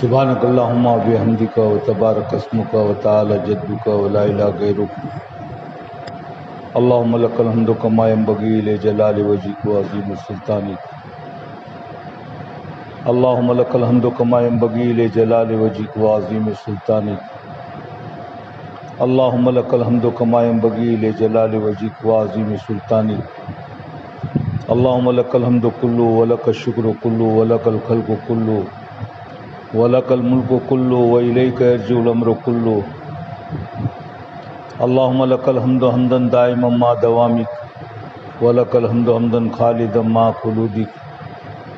سبحانک اللہم وبحمدک وتبارک اسمک وتعالی جدک ولا الہ غیرک اللہم لک الحمد کما ینبغی لجلال وجہک وعظیم سلطانک اللہم لک الحمد کما ینبغی لجلال وجہک وعظیم سلطانک اللہم لک الحمد کما ینبغی لجلال وجہک وعظیم سلطانک اللہم لک الحمد کلہ ولک الشکر کلہ ولک الخلق کلہ وَلَكَ الْمُلْكُ كُلُّهُ وَإِلَيْكَ يَرْجِعُ الْأَمْرُ كُلُّهُ اللهم لك الحمد حمدا دائما مع دوامك ولك الحمد حمدا خالدا مع خلودك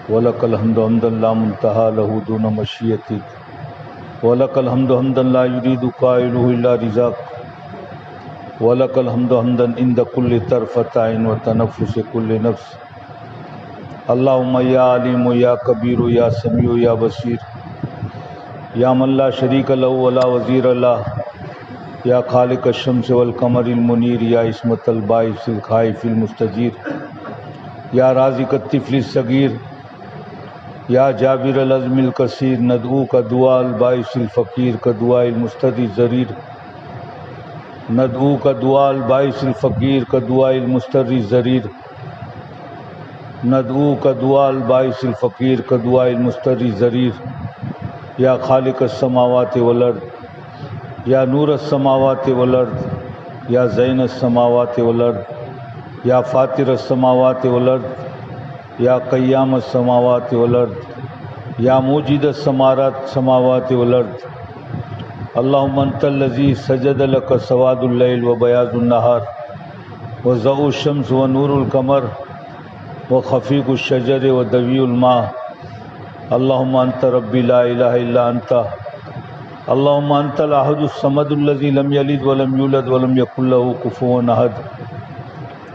ولك الحمد حمدا لا منتهى له دون مشيئتك ولك الحمد حمدا لا يريد قائله إلا رضاك ولك الحمد حمدا عند كل طرفة عين وتنفس كل نفس اللهم يا عليم يا كبير يا سميع يا بصير یا من لا شریک له ولا وزیر له یا خالق الشمس والقمر المنیر یا عصمت الباعث الخائف المستجیر یا رازق الطفل الصغیر یا جابر العظم الکثیر ندعوک دعاء الباعث الفقیر کدعاء المستدی الضریر ندعوک دعاء الباعث الفقیر کدعاء المستدی الضریر ندعوک دعاء الباعث الفقیر کدعاء المستدی الضریر یا خالق السماوات والارض یا نور السماوات والارض یا زین السماوات والارض یا فاطر السماوات والارض یا قیام السماوات والارض یا موجد السماوات والارض اللہم انت الذی سجد لک سواد اللیل و بیاض النہار و ضوء الشمس و نور القمر و خفیق الشجر و دوی الماء اللہم انت ربی لا الہ الا انت اللہم انت الاحد الصمد الذی لم یلد ولم یولد ولم یکن له کفوا احد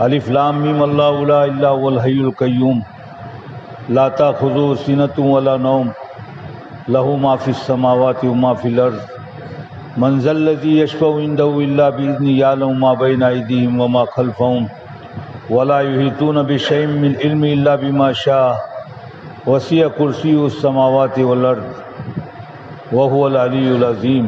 الف لام میم اللہ لا الا هو الحی القیوم لا تأخذه سنة ولا نوم له ما فی السماوات وما فی الارض من ذا الذی یشفع عنده الا بإذنه یعلم ما بین ایدیہم وما خلفهم ولا یحیطون بشیء من علمه الا بما شاء وسیع کرسی السماوات والارض وهو العلی العظیم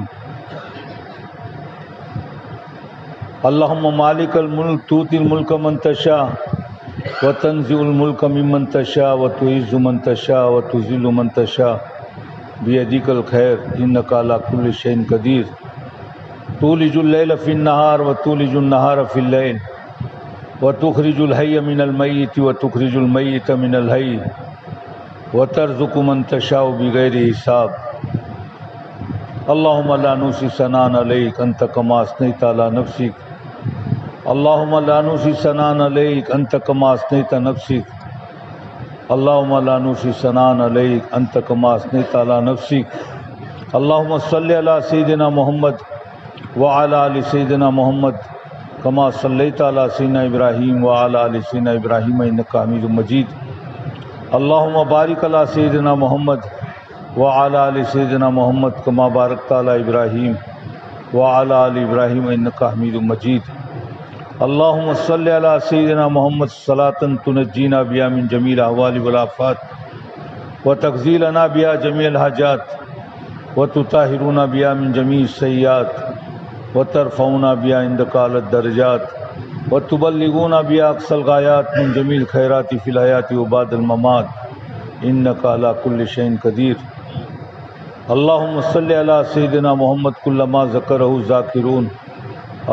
اللہم مالک الملک تؤتی الملک من تشاء وتنزع الملک ممن تشاء وتعز من تشاء وتذل من تشاء بیدک الخیر انک علی کل شیء قدیر تولج اللیل فی النہار وتولج النہار فی اللیل وتخرج الحی من المیت وتخرج المیت من الحی وترزق من تشاء بغیر حساب اللہم لا نحصی ثناء علیک انت کما اثنیت علی نفسک اللہم لا نحصی ثناء علیک انت کما اثنیت نفسک اللہم لا نحصی ثناء علیک انت کما اثنیت علی نفسک اللہم صلی علی سیدنا محمد وعلی آل سیدنا محمد کما صلیت علی سیدنا ابراہیم وعلی آل سیدنا ابراہیم انک حمید مجید اللہم بارک علی سیدنا محمد وعلی آل سیدنا محمد کما بارکت علی ابراہیم وعلی آل ابراہیم انک حمید مجید اللہم صلی علی سیدنا محمد صلاۃ تنجینا بہا من جمیع الاحوال والآفات وتقضی لنا بہا جمیع الحاجات وتطہرنا بہا من جمیع السیئات وترفعنا بہا عندک اعلی الدرجات وتبلغنا بها اقصى الغایات من جمیع الخیرات فی الحیات و بعد الممات انک علی کل شیء قدیر اللہم صلی علی سیدنا محمد کل ما ذکرہ الذاکرون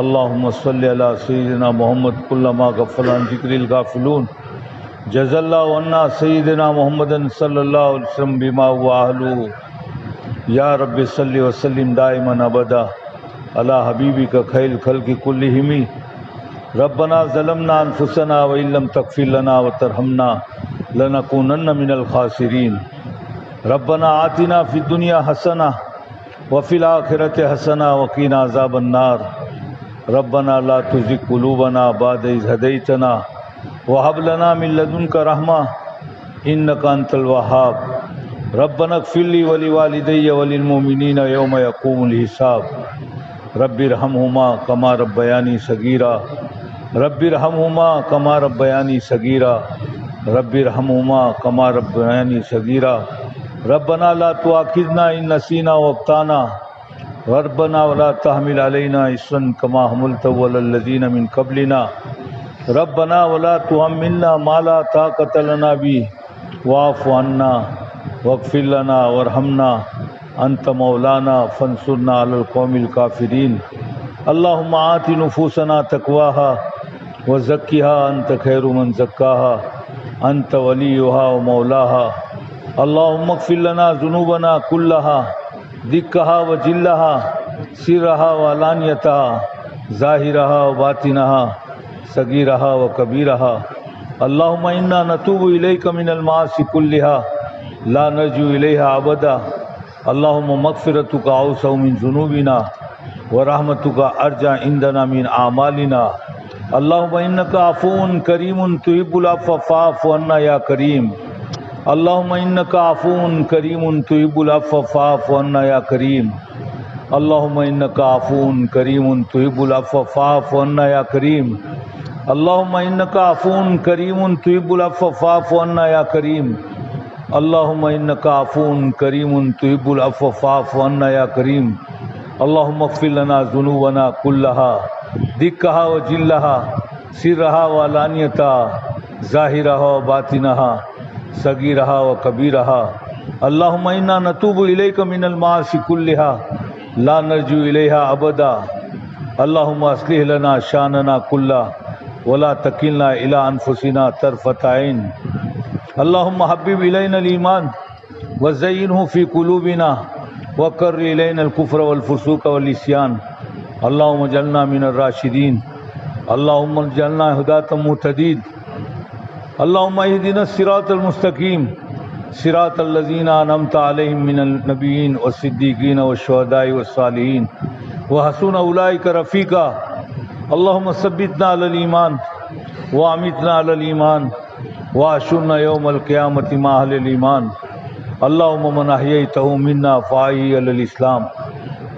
اللہم صلی علی سیدنا محمد کل ما غفل عن ذکر الغافلون جزا اللہ عنا سیدنا محمد صلی اللہ علیہ وسلم بما هو اہلہ یا رب صلی وسلم دائما ابدا علی حبیبک خیر الخلق کلہم ربنا ظلمنا انفسنا وان لم تغفر لنا وترحمنا لنکونن من الخاسرین ربنا آتنا فی الدنیا حسنہ وفی الآخرۃ حسنہ وقنا عذاب النار ربنا لا تزغ قلوبنا بعد اذ ہدیتنا وہب لنا من لدنک رحمہ انک انت الوہاب ربنا اغفر لی ولوالدی وللمؤمنین یوم یقوم الحساب رب ارحمہما کما ربیانی صغیرا رب ارحمہما کما ربیانی صغیرا رب ارحمہما کما ربیانی صغیرا ربنا لا تؤاخذنا إن نسينا واخطأنا ربنا ولا تحمل علينا إصرا كما حملته على الذين من قبلنا ربنا ولا تحملنا ما لا طاقة لنا به واعف عنا واغفر لنا وارحمنا أنت مولانا فانصرنا على القوم الكافرين اللهم آت نفوسنا تقواها وزكها أنت خير من زكاها أنت وليها ومولاها اللهم اغفر لنا ذنوبنا كلها دقها وجلها سرها وعلانيتها ظاهرها وباطنها صغيرها وكبيرها اللهم إنا نتوب إليك من المعاصي كلها لا نرجو إليها أبدا اللهم مغفرتك أوسع من ذنوبنا ورحمتك أرجى عندنا من أعمالنا اللهم إنك عفو كريم تحب العفو فاعف عنا يا كريم اللهم إنك عفو كريم تحب العفو فاعف عنا يا كريم اللهم إنك عفو كريم تحب العفو فاعف عنا يا كريم اللهم إنك عفو كريم تحب العفو فاعف عنا يا كريم اللهم إنك عفو كريم تحب العفو فاعف عنا يا كريم اللهم اغفر لنا ذنوبنا كلها دقها وجلها سرها وعلانيتها ظاهرها وباطنها صغيرها وكبيرها اللهم إنا نتوب إليك من المعاصي كلها لا نرجو إليها أبدا اللهم أصلح لنا شأننا كله ولا تكلنا إلى أنفسنا طرفة عين اللهم حبب إلينا الإيمان وزينه في قلوبنا وكر إلينا الكفر والفسوق والعصيان اللهم اجعلنا من الراشدين اللهم اجعلنا هداة مهتدين اللهم اهدنا الصراط المستقيم صراط الذين أنعمت عليهم من النبيين والصديقين والشهداء والصالحين وحسن أولئك رفيقا اللهم ثبتنا على الإيمان وأمتنا على الإيمان وأحشرنا يوم القيامة مع أهل الإيمان اللهم من أحييته منا فأحيه على الإسلام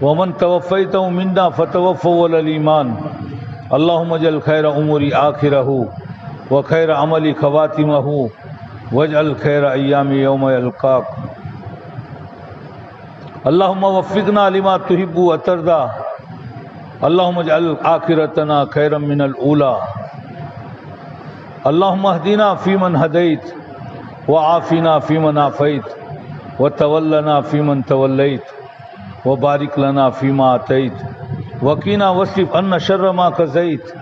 ومن توفيته منا فتوفه على الإيمان اللهم اجعل خير أمور آخره وخير عمل خواتمه واجعل خير أيام يوم يلقاك اللهم وفقنا لما تحب وترضى اللهم اجعل آخرتنا خيرا من الأولى اللهم اهدنا فيمن هديت وعافنا فيمن عافيت وتولنا فيمن توليت وبارك لنا فيما آتيت وقنا واصرف عنا شر ما قضيت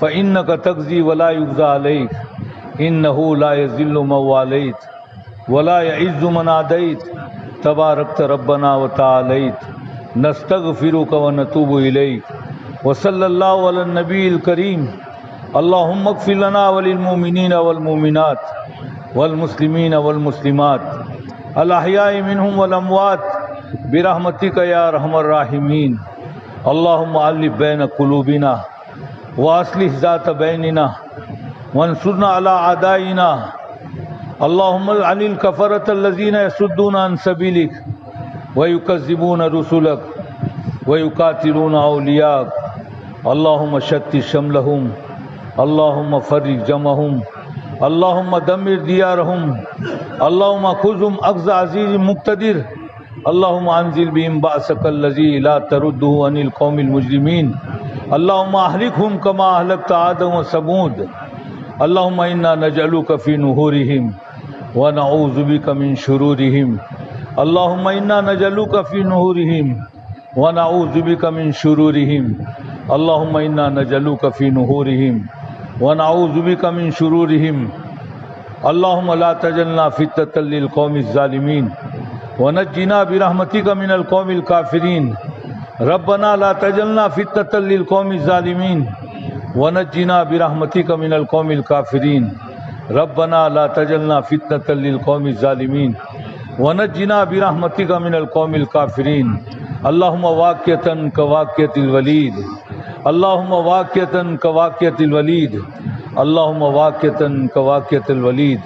فإنك تقضي ولا يقضى عليك إنه لا يذل من واليت ولا يعز من عاديت تباركت ربنا وتعاليت نستغفرك ونتوب إليك وصلى الله على النبي الكريم اللهم اغفر لنا وللمؤمنين والمؤمنات والمسلمين والمسلمات الأحياء منهم والأموات برحمتك يا أرحم الراحمين اللهم ألف بين قلوبنا وأصلح ذات بيننا وانصرنا على أعدائنا اللهم عن الكفرة الذين يصدون عن سبيلك ويكذبون رسلك ويقاتلون أولياءك اللهم شتت شملهم اللهم فرق جمعهم اللهم دمر ديارهم اللهم خذهم أخذ عزيز مقتدر اللهم انزل بهم بأسك الذي لا ترده عن القوم المجرمين اللهم اهلكهم كما اهلكت عاد وثمود اللهم انا نجعلك في نحورهم ونعوذ بك من شرورهم اللهم انا نجعلك في نحورهم ونعوذ بك من شرورهم اللهم انا نجعلك في نحورهم ونعوذ بك من شرورهم اللهم لا تجعلنا فتنة للقوم الظالمين ونجنا برحمتك من القوم الكافرين ربنا لا تجعلنا فتنة للقوم الظالمين ونجنا برحمتك من القوم الكافرين ربنا لا تجعلنا فتنة للقوم الظالمين ونجنا برحمتك من القوم الكافرين اللهم واقعة كواقعة الوليد اللهم واقعة كواقعة الوليد اللهم واقعة كواقعة الوليد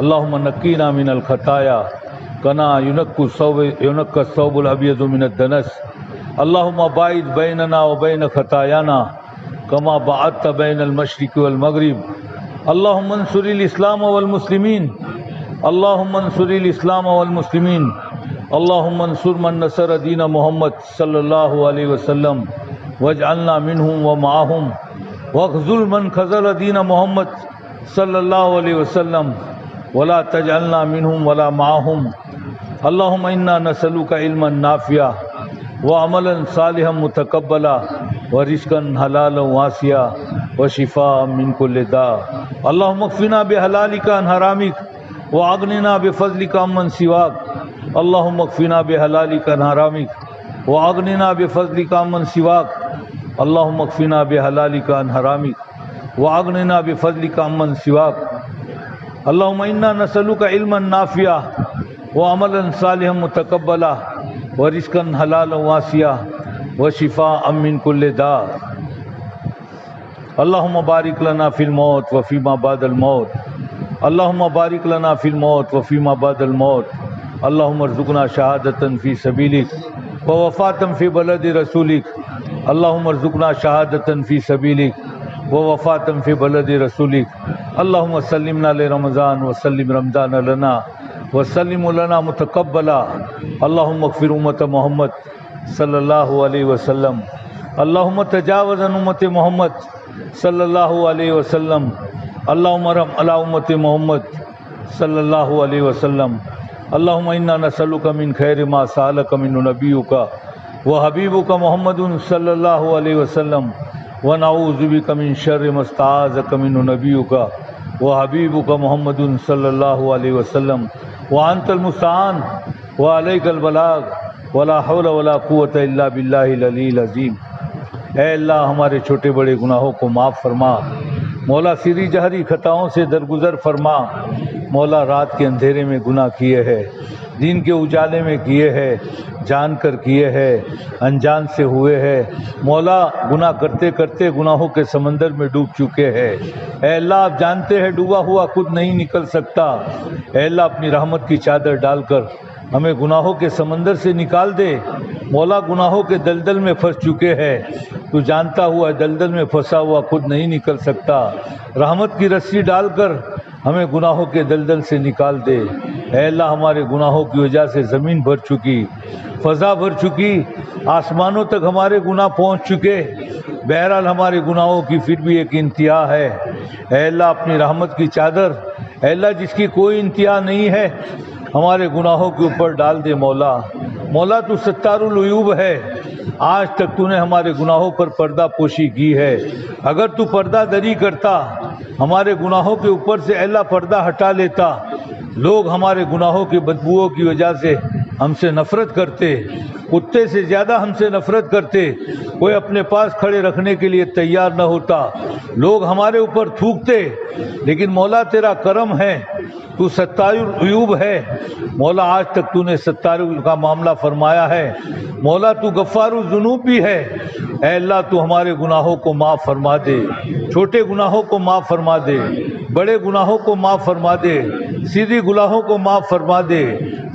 اللهم نقنا من الخطايا كما ينقى الثوب الأبيض من الدنس اللهم باعد بيننا وبين خطايانا كما باعدت بين المشرق والمغرب اللهم انصر الإسلام والمسلمين اللهم انصر الاسلام والمسلمين اللهم انصر من نصر دین محمد صلی اللہ علیہ وسلم واجعلنا منهم ومعهم واخذل من خذل دین محمد صلی اللہ علیہ وسلم ولا تجعلنا منهم ولا معهم اللهم انا نسألك علما نافعا وعملا صالحا متقبلا ورزقا حلالا واسعا وشفاء من كل داء اللهم اكفنا بحلالك عن حرامك واغننا بفضلك عمن سواك اللهم اكفنا بحلالك عن حرامك واغننا بفضلك عمن سواك اللهم اكفنا بحلالك عن حرامك واغننا بفضلك عمن سواك اللهم انا نسألك علما نافعا وعملا صالحا متقبلا ورزقا حلالا واسعا وشفاء من كل داء اللهم بارك لنا في الموت وفيما بعد الموت اللهم بارك لنا في الموت وفيما بعد الموت اللهم ارزقنا شهادة في سبيلك ووفاة في بلد رسولك اللهم ارزقنا شهادة في سبيلك ووفاة في بلد رسولك اللهم سلمنا لرمضان وسلم رمضان لنا وسلم لنا متقبلا اللهم اغفر امة محمد صلی اللہ علیہ وسلم اللهم تجاوز عن امة محمد صلی اللہ علیہ وسلم اللهم رحم على امة محمد صلی اللہ علیہ وسلم اللهم انا نسألك من خیر ما سألك من نبيك وحبيبك محمد صلی اللہ علیہ وسلم ونعوذ بك من شر ما استعاذك من نبيك وحبيبك محمد صلی اللہ علیہ وسلم وانت المستعان وعليك البلاغ ولا حول ولا قوت الا باللہ العلی العظیم۔ اے اللہ ہمارے چھوٹے بڑے گناہوں کو معاف فرما، مولا سری جہری خطاؤں سے درگزر فرما، مولا رات کے اندھیرے میں گناہ کیے ہیں، دین کے اجالے میں کیے ہیں، جان کر کیے ہیں، انجان سے ہوئے ہیں، مولا گناہ کرتے کرتے گناہوں کے سمندر میں ڈوب چکے ہیں۔ اے اللہ آپ جانتے ہیں ڈوبا ہوا خود نہیں نکل سکتا، اے اللہ اپنی رحمت کی چادر ڈال کر ہمیں گناہوں کے سمندر سے نکال دے۔ مولا گناہوں کے دلدل میں پھنس چکے ہیں، تو جانتا ہوا دلدل میں پھنسا ہوا خود نہیں نکل سکتا، رحمت کی رسی ڈال کر ہمیں گناہوں کے دلدل سے نکال دے۔ اے اللہ ہمارے گناہوں کی وجہ سے زمین بھر چکی، فضا بھر چکی، آسمانوں تک ہمارے گناہ پہنچ چکے، بہرحال ہمارے گناہوں کی پھر بھی ایک انتہا ہے۔ اے اللہ اپنی رحمت کی چادر، اے اللہ جس کی کوئی انتہا نہیں ہے، ہمارے گناہوں کے اوپر ڈال دے۔ مولا مولا تو ستار العیوب ہے، آج تک تو نے ہمارے گناہوں پر پردہ پوشی کی ہے، اگر تو پردہ دری کرتا ہمارے گناہوں کے اوپر سے، اے اللہ پردہ ہٹا لیتا، لوگ ہمارے گناہوں کی بدبوؤں کی وجہ سے ہم سے نفرت کرتے، کتے سے زیادہ ہم سے نفرت کرتے، کوئی اپنے پاس کھڑے رکھنے کے لیے تیار نہ ہوتا، لوگ ہمارے اوپر تھوکتے، لیکن مولا تیرا کرم ہے، تو ستار العیوب ہے۔ مولا آج تک تو نے ستار کا معاملہ فرمایا ہے، مولا تو غفار الذنوب بھی ہے۔ اے اللہ تو ہمارے گناہوں کو معاف فرما دے، چھوٹے گناہوں کو معاف فرما دے، بڑے گناہوں کو معاف فرما دے، سیدھی گناہوں کو معاف فرما دے،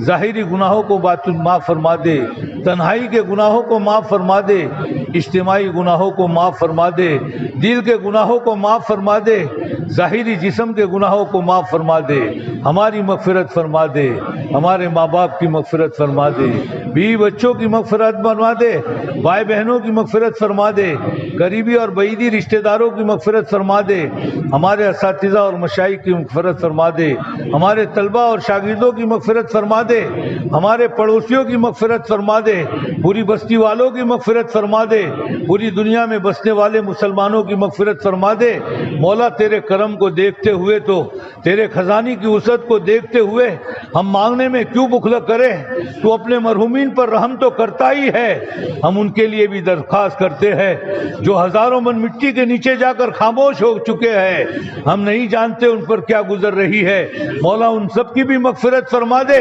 ظاہری گناہوں کو باطن معاف فرما دے، تنہائی کے گناہوں کو معاف فرما دے، اجتماعی گناہوں کو معاف فرما دے، دل کے گناہوں کو معاف فرما دے، ظاہری جسم کے گناہوں کو معاف فرما دے، ہماری مغفرت فرما دے، ہمارے ماں باپ کی مغفرت فرما دے، بیوی بچوں کی مغفرت فرما دے، بھائی بہنوں کی مغفرت فرما دے، قریبی اور بعیدی رشتہ داروں کی مغفرت فرما دے، ہمارے اساتذہ اور مشائخ کی مغفرت فرما دے، ہمارے طلبہ اور شاگردوں کی مغفرت فرما دے، ہمارے پڑوسیوں کی مغفرت فرما دے، پوری بستی والوں کی مغفرت فرما دے، پوری دنیا میں بسنے والے مسلمانوں کی مغفرت فرما دے۔ مولا تیرے کرم کو دیکھتے ہوئے، تو تیرے خزانے کی وسعت کو دیکھتے ہوئے ہم مانگنے میں کیوں بخل کریں؟ تو اپنے مرحومین پر رحم تو کرتا ہی ہے، ہم ان کے لیے بھی درخواست کرتے ہیں جو ہزاروں من مٹی کے نیچے جا کر خاموش ہو چکے ہیں، ہم نہیں جانتے ان پر کیا گزر رہی ہے، مولا ان سب کی بھی مغفرت فرما دے۔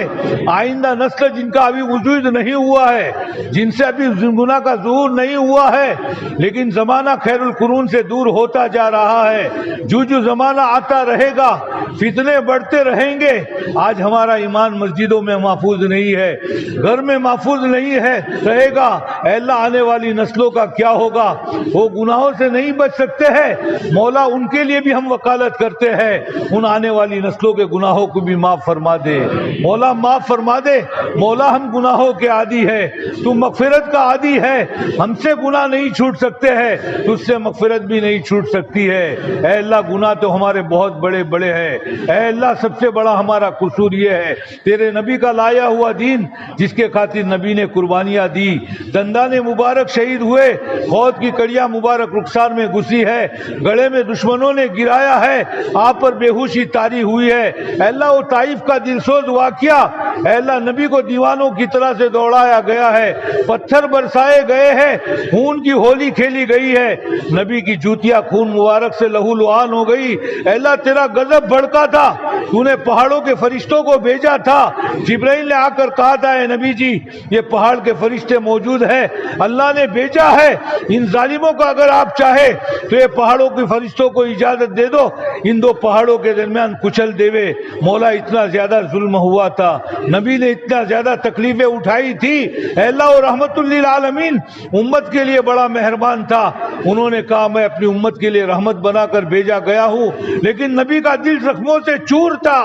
آئندہ نسل جن کا ابھی وجود نہیں ہوا ہے ہے، جن سے ابھی گناہ کا ظہور نہیں ہوا ہے، لیکن زمانہ خیر القرون سے دور ہوتا جا رہا ہے۔ جو زمانہ آتا رہے گا فتنے بڑھتے رہیں گے۔ آج ہمارا ایمان مسجدوں میں محفوظ نہیں ہے، گھر میں محفوظ نہیں ہے رہے گا، اے اللہ آنے والی نسلوں کا کیا ہوگا؟ وہ گناہوں سے نہیں بچ سکتے ہیں، مولا ان کے لیے بھی ہم وکالت کرتے ہیں، ان آنے والی نسلوں کے گناہوں کو بھی معاف فرما دے مولا، معاف فرما دے مولا۔ ہم گناہوں کے عادی ہے، تو مغفرت کا عادی ہے، ہم سے گناہ نہیں چھوٹ سکتے ہیں، تجھ سے مغفرت بھی نہیں چھوٹ سکتی ہے۔ اے اللہ گناہ تو ہمارے بہت بڑے بڑے ہیں، اے اللہ سب سے بڑا ہمارا قصور یہ ہے، تیرے نبی کا لایا ہوا دین جس کے خاطر نبی نے قربانیاں دی، دندان مبارک شہید ہوئے، خود کی کڑیاں مبارک رخسار میں گھسی ہے، گڑے میں دشمنوں نے گرایا ہے، آپ پر بے ہوشی طاری ہوئی ہے۔ اے اللہ وہ طائف کا دلسوز واقعہ، اے اللہ نبی کو دیوانوں کی طرح سے دوڑایا گیا ہے، پتھر برسائے گئے ہیں، خون کی ہولی کھیلی گئی ہے، نبی کی جوتیاں خون مبارک سے لہو لعان ہو گئی۔ اے اللہ تیرا غضب بھڑکا تھا، تو نے پہاڑوں کے فرشتوں کو بھیجا تھا، جبرائیل نے آ کر کہا تھا اے نبی جی یہ پہاڑ کے فرشتے موجود ہیں، اللہ نے بھیجا ہے، ان ظالموں کو اگر آپ چاہے تو یہ پہاڑوں کے فرشتوں کو اجازت دے دو، ان دو پہاڑوں کے درمیان کچل دیوے۔ مولا اتنا زیادہ ظلم ہوا تھا، نبی نے اتنا زیادہ تکلیفیں اٹھائی تھی، اے اللہ وہ رحمت للعالمین امت کے لیے بڑا مہربان تھا، انہوں نے کہا میں اپنی امت کے لیے رحمت بنا کر بھیجا گیا ہوں، لیکن نبی کا دل زخموں سے چور تھا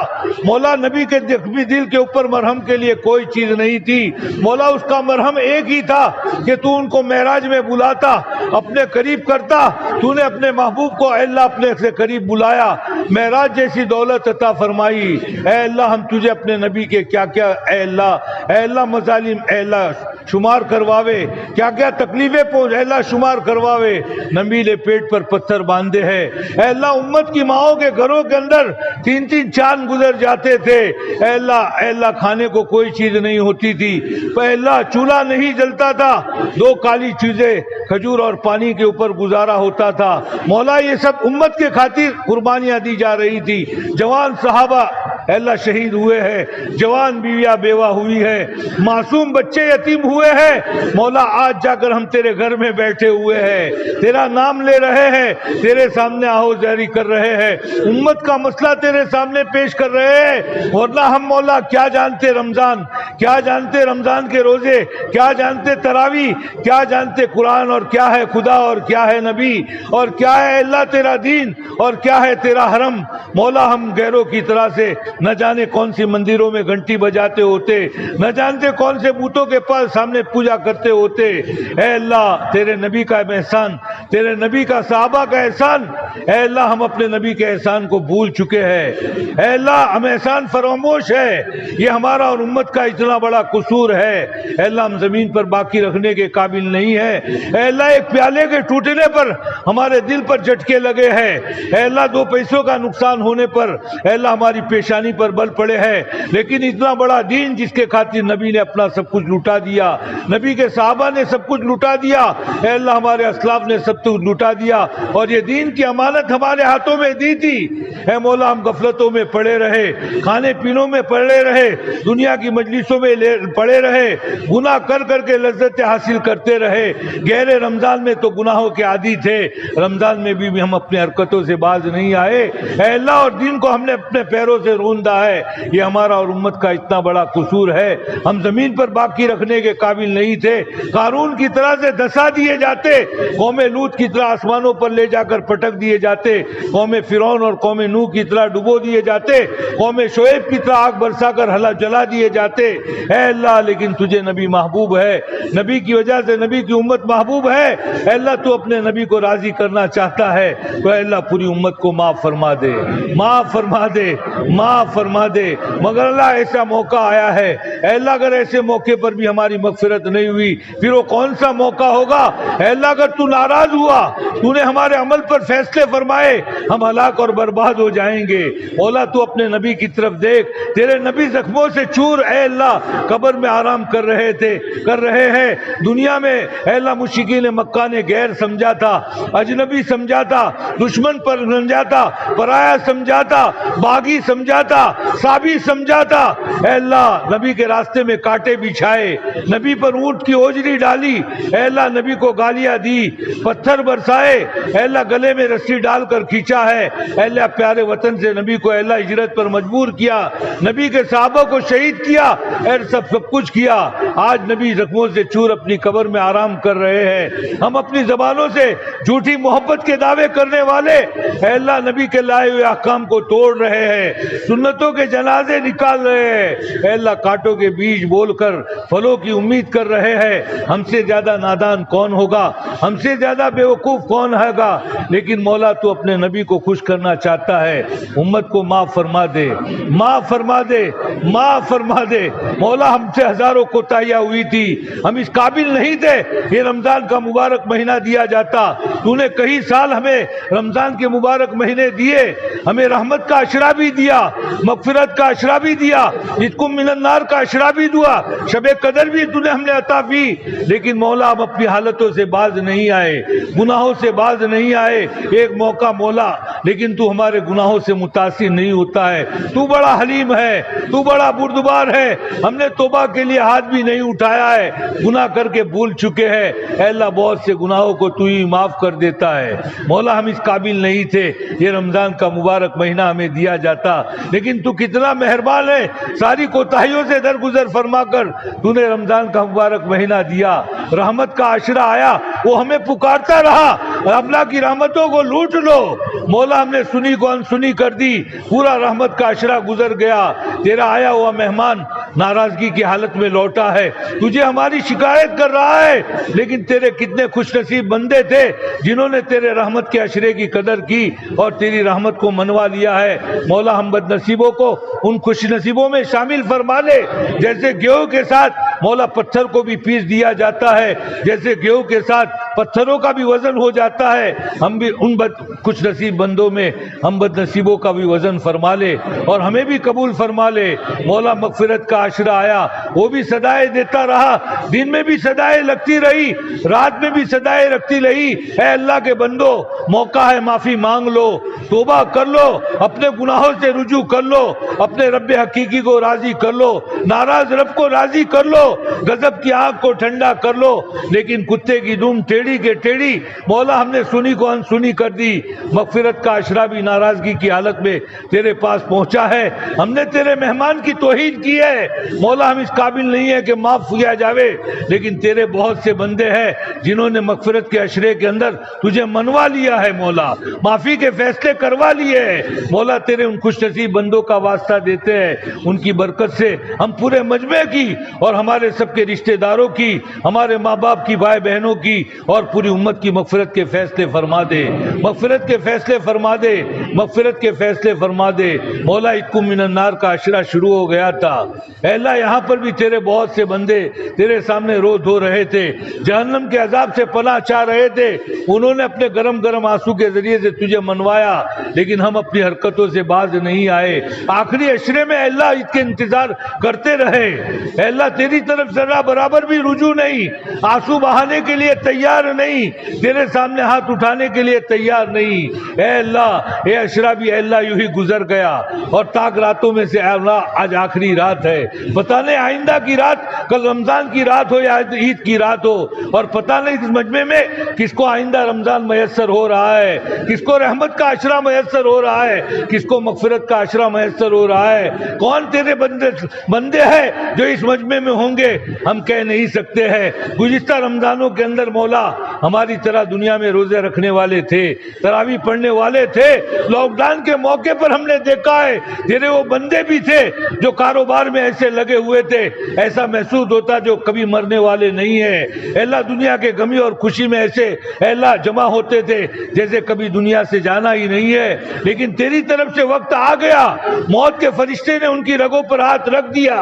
مولا، نبی کے زخمی دل کے اوپر مرہم کے لیے کوئی چیز نہیں تھی مولا، اس کا مرہم ایک ہی تھا کہ تو ان کو معراج میں بلاتا، اپنے قریب کرتا، تو نے اپنے محبوب کو اے اللہ اپنے سے قریب بلایا، معراج جیسی دولت عطا فرمائی۔ اے اللہ ہم تجھے اپنے نبی کے کیا کیا اے اللہ مظالم اے اللہ شمار کرواوے، کیا کیا تکلیفیں پہنچ اے اللہ شمار کرواوے، نبی نے پیٹ پر پتھر باندھے ہیں، اے اللہ امت کی ماؤں کے گھروں کے اندر 3 چاند گزر جاتے تھے، اے اللہ کھانے کو کوئی چیز نہیں ہوتی تھی، اے اللہ چولہا نہیں جلتا تھا، 2 کالی چیزیں کھجور اور پانی کے اوپر گزارا ہوتا تھا مولا، یہ سب امت کے خاطر قربانیاں دی جا رہی تھی، جوان صحابہ اے اللہ شہید ہوئے ہیں، جوان بیویاں بیوہ ہوئی ہے، معصوم بچے یتیم ہوئے ہیں مولا، آج جا کر ہم تیرے گھر میں بیٹھے ہوئے ہیں، تیرا نام لے رہے ہیں، تیرے سامنے آہو زاری کر رہے ہیں، امت کا مسئلہ تیرے سامنے پیش کر رہے ہیں، ورنہ ہم مولا کیا جانتے رمضان، کیا جانتے رمضان کے روزے، کیا جانتے تراویح، کیا جانتے قرآن، اور کیا ہے خدا اور کیا ہے نبی، اور کیا ہے اللہ تیرا دین، اور کیا ہے تیرا حرم مولا، ہم غیروں کی طرح سے نہ جانے کون سی مندروں میں گھنٹی بجاتے ہوتے، نہ جانتے کون سے بتوں کے پاس سامنے پوجا کرتے ہوتے، اے اللہ تیرے نبی کا احسان، تیرے نبی کا صحابہ کا احسان، اے اللہ ہم اپنے نبی کے احسان کو بھول چکے ہیں، اے اللہ ہم احسان فراموش ہے، یہ ہمارا اور امت کا اتنا بڑا قصور ہے، اے اللہ ہم زمین پر باقی رکھنے کے قابل نہیں ہے، اے اللہ ایک پیالے کے ٹوٹنے پر ہمارے دل پر جھٹکے لگے ہیں، اے اللہ 2 پیسوں کا نقصان ہونے پر اے اللہ ہماری پیشانی پر بل پڑے ہیں، لیکن اتنا بڑا دین جس کے خاطر نبی نے اپنا سب کچھ لٹا دیا، نبی کے صحابہ نے سب کچھ لٹا دیا، اے اللہ ہمارے اسلاف نے سب کچھ لٹا دیا، اور یہ دین کی امانت ہمارے ہاتھوں میں دی تھی، اے مولا ہم غفلتوں میں پڑے رہے، کھانے پینوں میں پڑے رہے، دنیا کی مجلسوں میں پڑے رہے، گناہ کر کر کے لذتیں حاصل کرتے رہے، گہرے رمضان میں تو گناہوں کے عادی تھے، رمضان میں بھی ہم اپنے حرکتوں سے باز نہیں آئے، اے اللہ اور دین کو ہم نے اپنے پیروں سے روندا ہے، یہ ہمارا اور امت کا اتنا بڑا قصور ہے، ہم زمین پر باقی رکھنے کے قابل نہیں تھے، قارون کی طرح سے دھسا دیے جاتے، قوم لوط کی طرح آسمانوں پر لے جا کر پٹک دیے جاتے، قوم فرعون اور قوم نوح کی طرح ڈبو دیے جاتے، قوم شعیب کی طرح آگ برسا کر جلا دیے جاتے، اے اللہ لیکن تجھے نبی محبوب ہے، نبی کی وجہ سے نبی کی امت محبوب ہے، اے اللہ تو اپنے نبی کو راضی کرنا چاہتا ہے تو اے اللہ پوری امت کو معاف فرما دے، معاف فرما دے، معاف فرما دے، مگر اللہ ایسا موقع آیا ہے، اے اللہ اگر ایسے موقع پر بھی ہماری مغفرت نہیں ہوئی پھر وہ کون سا موقع ہوگا، اے اللہ اگر تو ناراض ہوا، تو نے ہمارے عمل پر فیصلے فرمائے، ہم ہلاک اور برباد ہو جائیں گے، مولا تو اپنے نبی کی طرف دیکھ، تیرے نبی زخموں سے چور اے اللہ قبر میں آرام کر رہے ہیں، دنیا میں اے اللہ مشرکین مکہ نے غیر سمجھا تھا، اجنبی سمجھا تھا، دشمن پر سمجھا تھا، پرایا سمجھا تھا، باغی سمجھا تھا، صحابی سمجھا تھا، اے اللہ نبی کے راستے میں کانٹے بچھائے، نبی پر اونٹ کی اوجری ڈالی، اے اللہ نبی کو گالیاں دی، پتھر برسائے، اے اللہ گلے میں رسی ڈال کر کھینچا ہے، اے اللہ پیارے وطن سے نبی کو اے اللہ ہجرت پر مجبور کیا، نبی کے صحابہ کو شہید کیا، اے سب کچھ کیا، آج نبی زخموں سے چور اپنی قبر میں آرام کر رہے ہیں، ہم اپنی زبانوں سے جھوٹی محبت کے دعوے کرنے والے اے اللہ نبی کے لائے ہوئے احکام کو توڑ رہے ہیں، سنتوں کے جنازے نکال رہے ہیں، اے اللہ کانٹوں کے بیج بول کر پھلوں کی امید کر رہے ہیں، ہم سے زیادہ نادان کون ہوگا، ہم سے زیادہ بیوقوف کون ہوگا، لیکن مولا تو اپنے نبی کو خوش کرنا چاہتا ہے، امت کو معاف فرما دے، معاف فرما دے، معاف فرما دے مولا، ہم سے ہزاروں کوتاہیاں ہوئی تھی، ہم اس قابل نہیں تھے یہ رمضان کا مبارک مہینہ دیا جاتا، تو نے کئی سال ہمیں رمضان کے مبارک مہینے دیے، ہمیں رحمت کا عشرہ بھی دیا، مغفرت کا عشرہ بھی دیا، عتق من النار کا عشرہ بھی دیا، شب قدر بھی تو نے ہم نے عطا کی، لیکن مولا ہم اپنی حالتوں سے باز نہیں آئے، گناہوں سے باز نہیں آئے، ایک موقع مولا لیکن تو ہمارے گناہوں سے متاثر نہیں ہوتا ہے، تو بڑا حلیم ہے، تو بڑا بردبار ہے، ہم نے توبہ کے لیے ہاتھ بھی نہیں اٹھایا ہے، گناہ کر کے بھول چکے ہیں، اے اللہ بہت سے گناہوں کو تو ہی معاف کر دیتا ہے، مولا ہم اس قابل نہیں تھے یہ رمضان کا مبارک مہینہ ہمیں دیا جاتا، لیکن تو کتنا مہربان ہے، ساری کوتاہیوں سے درگزر فرما کر تو نے رمضان کا مبارک مہینہ دیا، رحمت کا عشرہ آیا، وہ ہمیں پکارتا رہا، اللہ کی رحمتوں کو لوٹ لو، مولا ہم نے سنی کو انسنی کر دی، پورا رحمت کا عشرہ گزر گیا، تیرا آیا ہوا مہمان ناراضگی کی حالت میں لوٹا ہے، تجھے ہماری شکایت کر رہا ہے، لیکن تیرے کتنے خوش نصیب بندے تھے جنہوں نے تیرے رحمت کے عشرے کی قدر کی اور تیری رحمت کو منوا لیا ہے، مولا ہم بد نصیبوں کو ان خوش نصیبوں میں شامل فرما لے، جیسے گیہوں کے ساتھ مولا پتھر کو بھی پیس دیا جاتا ہے، جیسے گیہوں کے ساتھ پتھروں کا بھی وزن ہو جاتا ہے، ہم بھی ان خوش نصیب بندوں میں ہم بد نصیبوں کا بھی وزن فرما لے اور ہمیں بھی قبول فرما لے، مولا مغفرت کا عشرہ آیا، وہ بھی صدائے دیتا رہا، دن میں بھی صدائے لگتی رہی، رات میں بھی صدائے لگتی رہی، اے اللہ کے بندو موقع ہے معافی مانگ لو، توبہ کر لو، اپنے گناہوں سے رجوع کر لو، اپنے رب حقیقی کو راضی کر لو، ناراض رب کو راضی کر لو، غضب کی آنکھ کو ٹھنڈا کر لو، لیکن کتے کی دم ٹیڑھی کے ٹیڑھی، مولا ہم نے سنی کو انسنی کر دی، مغفرت کا عشرہ بھی ناراضگی کی حالت میں تیرے پاس پہنچا ہے، ہم نے تیرے مہمان کی توہین کی ہے، مولا ہم اس قابل نہیں ہے کہ معاف کیا جاوے، لیکن تیرے بہت سے بندے ہیں جنہوں نے مغفرت کے عشرے کے اندر تجھے منوا لیا ہے، مولا معافی کے فیصلے کروا لیے ہیں، مولا تیرے ان خوش نصیب بندوں کا واسطہ دیتے ہیں، ان کی برکت سے ہم پورے مجمع کی اور ہمارے سب کے رشتہ داروں کی، ہمارے ماں باپ کی، بھائی بہنوں کی اور پوری امت کی مغفرت کے فیصلے فرما دے، مغفرت کے فیصلے فرما دے، مغفرت کے فیصلے فرما دے، مولا عتق من النار کا عشرہ شروع ہو گیا تھا، اے اللہ یہاں پر بھی تیرے بہت سے بندے تیرے سامنے رو دھو رہے تھے، جہنم کے عذاب سے پناہ چاہ رہے تھے، انہوں نے اپنے گرم گرم آنسو کے ذریعے سے تجھے منوایا، لیکن ہم اپنی حرکتوں سے باز نہیں آئے، آخری عشرے میں اے اللہ اس کے انتظار کرتے رہے، اے اللہ تیری طرف ذرا برابر بھی رجوع نہیں، آنسو بہانے کے لیے تیار نہیں، تیرے سامنے ہاتھ اٹھانے کے لیے تیار نہیں، اے اللہ اے عشرہ بھی اے اللہ یوں ہی گزر گیا، اور تاک راتوں میں سے اے اللہ آج آخری رات ہے، پتہ نہیں آئندہ کی رات کل رمضان کی رات ہو یا عید کی رات ہو، اور پتہ نہیں اس مجمع میں کس کو آئندہ رمضان میسر ہو رہا ہے، کس کو رحمت کا عشرہ میسر ہو رہا ہے، کس کو مغفرت کا عشرہ میسر ہو رہا ہے، کون تیرے بندے ہیں جو اس مجمع میں ہوں گے ہم کہہ نہیں سکتے ہیں، گزشتہ رمضانوں کے اندر مولا ہماری طرح دنیا میں روزے رکھنے والے تھے، تراویح پڑھنے والے تھے، لاک ڈاؤن کے موقع پر ہم نے دیکھا ہے تیرے وہ بندے بھی تھے جو کاروبار میں ایسے لگے ہوئے تھے، ایسا محسوس ہوتا جو کبھی مرنے والے نہیں ہیں، اے اللہ دنیا کے غمی اور خوشی میں ایسے اے اللہ جمع ہوتے تھے جیسے کبھی دنیا سے جانا ہی نہیں ہے، لیکن تیری طرف سے وقت آ گیا، موت کے فرشتے نے ان کی رگوں پر ہاتھ رکھ دیا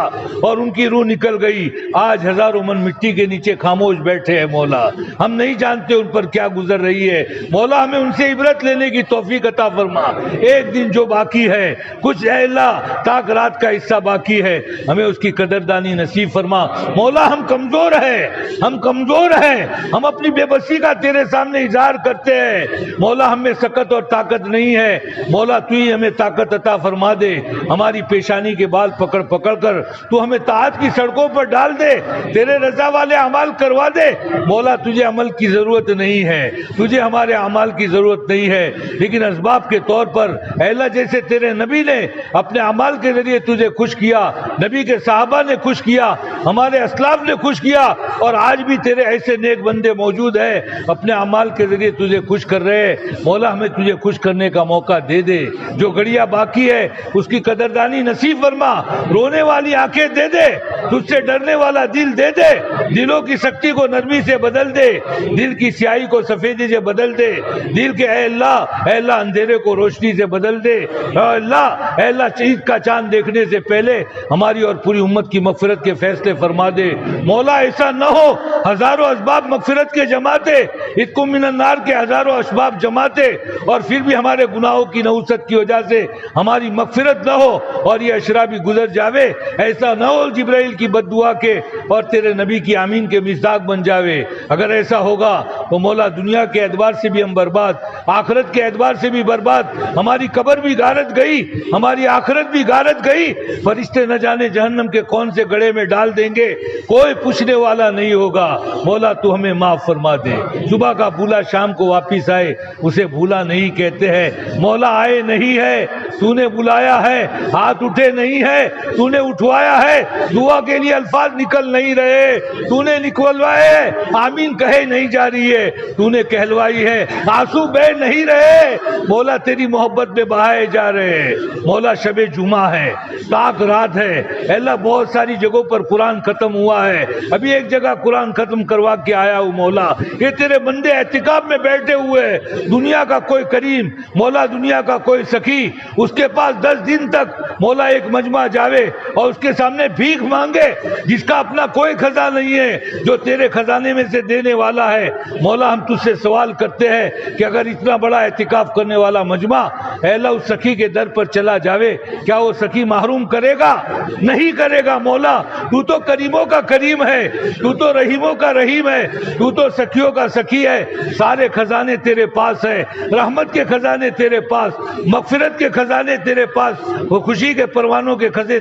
اور ان کی روح نکل گئی، گئی، آج ہزاروں من مٹی کے نیچے خاموش بیٹھے ہیں مولا، ہم نہیں جانتے ان پر کیا گزر رہی ہے مولا، ہمیں ان سے عبرت لینے کی توفیق عطا فرما۔ ایک دن جو باقی ہے، کچھ اے اللہ تاک رات کا حصہ باقی ہے، ہمیں اس کی قدردانی نصیب فرما مولا۔ ہم کمزور ہیں، ہم کمزور ہیں، ہم اپنی بے بسی کا تیرے سامنے اظہار کرتے ہیں مولا، ہم میں سکت اور طاقت نہیں ہے مولا، تو ہی ہمیں طاقت عطا فرما دے، ہماری پیشانی کے بال پکڑ پکڑ کر تو ہمیں طاعت کی سڑکوں پر ڈال دے، تیرے رضا والے اعمال کروا دے مولا۔ تجھے عمل کی ضرورت نہیں ہے، تجھے ہمارے اعمال کی ضرورت نہیں ہے، لیکن اسباب کے طور پر اے اللہ جیسے تیرے نبی نے اپنے اعمال کے ذریعے تجھے خوش کیا، نبی کے صحابہ نے خوش کیا، ہمارے اسلاف نے خوش کیا، اور آج بھی تیرے ایسے نیک بندے موجود ہیں اپنے اعمال کے ذریعے تجھے خوش کر رہے مولا، ہمیں تجھے خوش کرنے کا موقع دے دے، جو گھڑیاں باقی ہے اس کی قدردانی نصیب فرما، رونے والی آنکھیں دے دے، تجھ سے ڈرنے والا دل دے دے، دلوں کی سختی کو نرمی سے بدل دے، دل کی سیاہی کو سفیدی سے بدل دے، دل کے اے اللہ اندھیرے کو روشنی سے بدل دے، اے اللہ عید کا چاند دیکھنے سے پہلے ہماری اور پوری امت کی مغفرت کے فیصلے فرما دے مولا۔ ایسا نہ ہو ہزاروں اسباب مغفرت کے جماتے، اتکم من النار کے ہزاروں اسباب جماتے، اور پھر بھی ہمارے گناہوں کی نحوست کی وجہ سے ہماری مغفرت نہ ہو اور یہ اشرا بھی گزر جاوے، ایسا نہ ہو جبرائیل کی بد دعا کے اور تیرے نبی کی آمین کے مصداق بن جاوے۔ اگر ایسا ہوگا تو مولا دنیا کے اعتبار سے بھی ہم برباد، آخرت کے اعتبار سے بھی برباد، ہماری قبر بھی غارت گئی، ہماری آخرت بھی غارت گئی، فرشتے نہ جانے جہنم کے کون سے گڑھے میں ڈال دیں گے، کوئی پوچھنے والا نہیں ہوگا مولا۔ تو ہمیں معاف فرما دے، صبح کا بھولا شام کو واپس آئے اسے بھولا نہیں کہتے ہیں مولا، آئے نہیں ہے تو نے بلایا ہے، ہاتھ اٹھے نہیں ہے تو نے اٹھوایا ہے، دعا کے لیے الفاظ نکل نہیں رہے تو نے نکلوائے ہے، آمین کہے نہیں جا رہی ہے تو نے کہلوائی ہے، آنسو بہ نہیں رہے مولا، تیری محبت میں بہائے جا رہے ہیں مولا۔ شب جمعہ ہے، تاک رات ہے اے اللہ، بہت ساری جگہوں پر قرآن ختم ہوا ہے، ابھی ایک جگہ قرآن ختم کروا کے آیا ہوں مولا، یہ تیرے بندے اعتکاف میں بیٹھے ہوئے ہیں، دنیا کا کوئی کریم مولا، دنیا کا کوئی سخی اس کے پاس 10 دن تک مولا ایک مجمع جاوے اور اس کے سامنے بھیک مانگے، جس کا اپنا کوئی خزانہ نہیں ہے، جو تیرے خزانے میں سے دینے والا ہے مولا۔ ہم تجھ سے سوال کرتے ہیں کہ اگر اتنا بڑا اعتکاف کرنے والا مجمع اے اللہ اس سخی کے در پر چلا جاوے، کیا وہ سخی محروم کرے گا؟ نہیں کرے گا مولا، تو تو کریموں کا کریم ہے، تو تو رحیموں کا رحیم ہے، تو تو سخیوں کا سخی ہے، سارے خزانے تیرے پاس ہے، رحمت کے خزانے تیرے پاس، مغفرت کے خزانے تیرے پاس، وہ خوشی کے پروانوں کے خزانے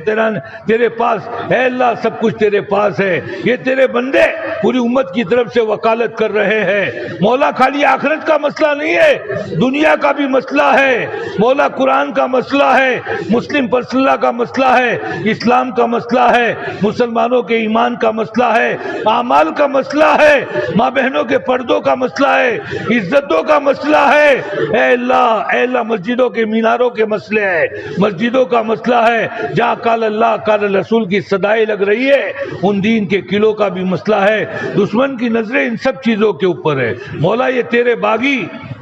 تیرے پاس، اے اللہ سب کچھ تیرے پاس ہے۔ یہ تیرے بندے پوری امت کی طرف سے وکالت کر رہے ہیں مولا، خالی آخرت کا مسئلہ نہیں ہے، دنیا کا بھی مسئلہ ہے مولا، قرآن کا مسئلہ ہے، مسلم پرسنلہ کا مسئلہ ہے، اسلام کا مسئلہ ہے، مسلمانوں کے ایمان کا مسئلہ ہے، اعمال کا مسئلہ ہے، ماں بہنوں کے پردوں کا مسئلہ ہے، عزتوں کا مسئلہ ہے، اے اللہ مسجدوں کے میناروں کے مسئلے ہے، مسجدوں کا مسئلہ ہے، جہاں قال اللہ قال رسول کی صدائیں لگ رہی ہے، ان دین کے قلعوں کا بھی مسئلہ ہے، دشمن کی نظریں ان سب چیزوں کے اوپر ہے مولا۔ یہ تیرے باغی،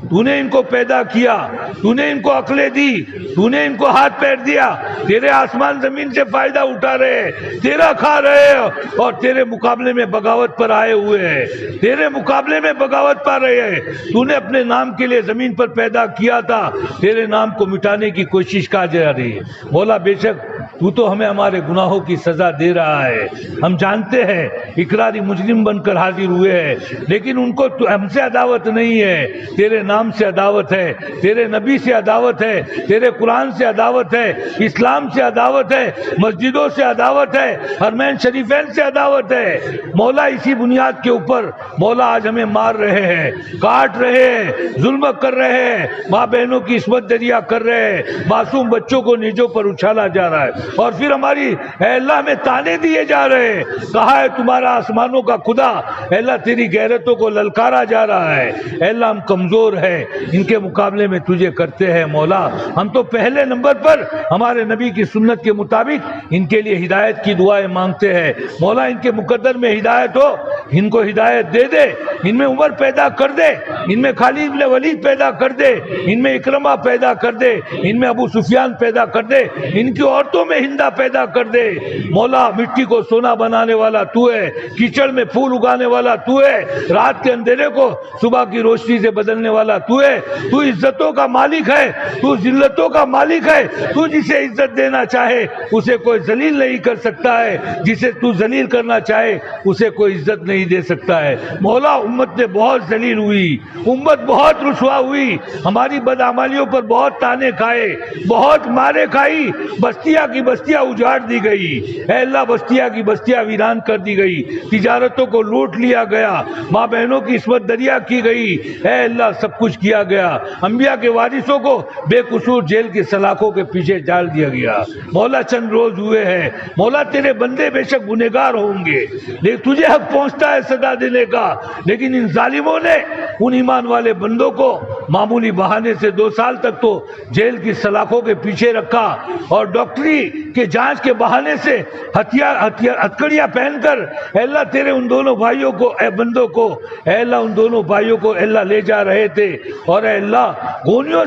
تو نے ان کو پیدا کیا، تو نے ان کو عقلیں دی، تو نے ان کو ہاتھ پیر دیا، تیرے آسمان زمین سے فائدہ اٹھا رہے ہیں، تیرا کھا رہے ہیں، اور تیرے مقابلے میں بغاوت پر آئے ہوئے ہیں، تیرے مقابلے میں بغاوت پر رہے ہیں۔ تو نے اپنے نام کے لیے زمین پر پیدا کیا تھا، تیرے نام کو مٹانے کی کوشش کا جا رہی ہے مولا۔ بے شک تو ہمیں ہمارے گناہوں کی سزا دے رہا ہے، ہم جانتے ہیں، اقراری مجرم بن کر حاضر ہوئے ہیں، لیکن ان کو ہم سے عداوت نہیں ہے، تیرے نام سے عداوت ہے، تیرے نبی سے عداوت ہے، تیرے قرآن سے عداوت ہے، اسلام سے عداوت ہے، مسجدوں سے عداوت ہے، حرمین شریفین سے عداوت ہے مولا۔ اسی بنیاد کے اوپر مولا آج ہمیں مار رہے ہیں، کاٹ رہے ہیں، ظلم کر رہے ہیں، ماں بہنوں کی عصمت دریا کر رہے ہیں، معصوم بچوں کو نیزوں پر اچھالا جا رہا ہے، اور پھر ہماری اے اللہ میں تانے دیے جا رہے ہیں، کہا ہے تمہارا آسمانوں کا خدا، اے اللہ تیری غیرتوں کو للکارا جا رہا ہے، اے اللہ ہم کمزور ہیں، ان کے مقابلے میں تجھے کرتے ہیں مولا۔ ہم تو پہلے نمبر پر ہمارے نبی کی سنت کے مطابق ان کے لیے ہدایت کی دعائیں مانگتے ہیں مولا، ان کے مقدر میں ہدایت ہو، ان کو ہدایت دے دے، ان میں عمر پیدا کر دے، ان میں خالد بن ولید پیدا کر دے، ان میں اکرمہ پیدا کر دے، ان میں ابو سفیان پیدا کر دے، ان کی عورتوں میں میں ہندا پیدا کر دے مولا، مٹی کو سونا بنانے والا تو ہے، کیچڑ میں پھول اگانے والا تو ہے، رات کے اندھیرے کو صبح کی روشنی سے بدلنے والا تو ہے، تو عزتوں کا مالک ہے، تو ذلتوں کا مالک ہے، تو جسے عزت دینا چاہے اسے کوئی ذلیل نہیں کر سکتا ہے، جسے تو ذلیل کرنا چاہے اسے کوئی عزت نہیں دے سکتا ہے۔ مولا امت نے بہت ذلیل ہوئی، امت بہت رسوا ہوئی، ہماری بدعمالیوں پر بہت تانے کھائے، بہت مارے کھائی، بستیاں کی بستیاں اجاڑ دی گئی، اے اللہ بستیاں کی بستیاں ویران کر دی گئی، تجارتوں کو لوٹ لیا گیا، ماں بہنوں کی عصمت دریا کی گئی، اے اللہ سب کچھ کیا گیا، انبیاء کے وارثوں کو بے قصور جیل کی سلاخوں کے پیچھے ڈال دیا گیا۔ مولا چند روز ہوئے ہیں، مولا تیرے بندے بے شک گنہگار ہوں گے، لیکن تجھے حق پہنچتا ہے سزا دینے کا، لیکن ان ظالموں نے ان ایمان والے بندوں کو معمولی بہانے سے 2 سال تک تو جیل کی سلاخوں کے پیچھے رکھا، اور ڈاکٹری کے جانچ کے بہانے سے ہتھکڑیاں پہن کر اے اللہ تیرے ان دونوں بھائیوں کو، اے بندوں کو، اے اللہ ان دونوں بھائیوں کو اے اللہ لے جا رہے تھے، اور اے اللہ گولیوں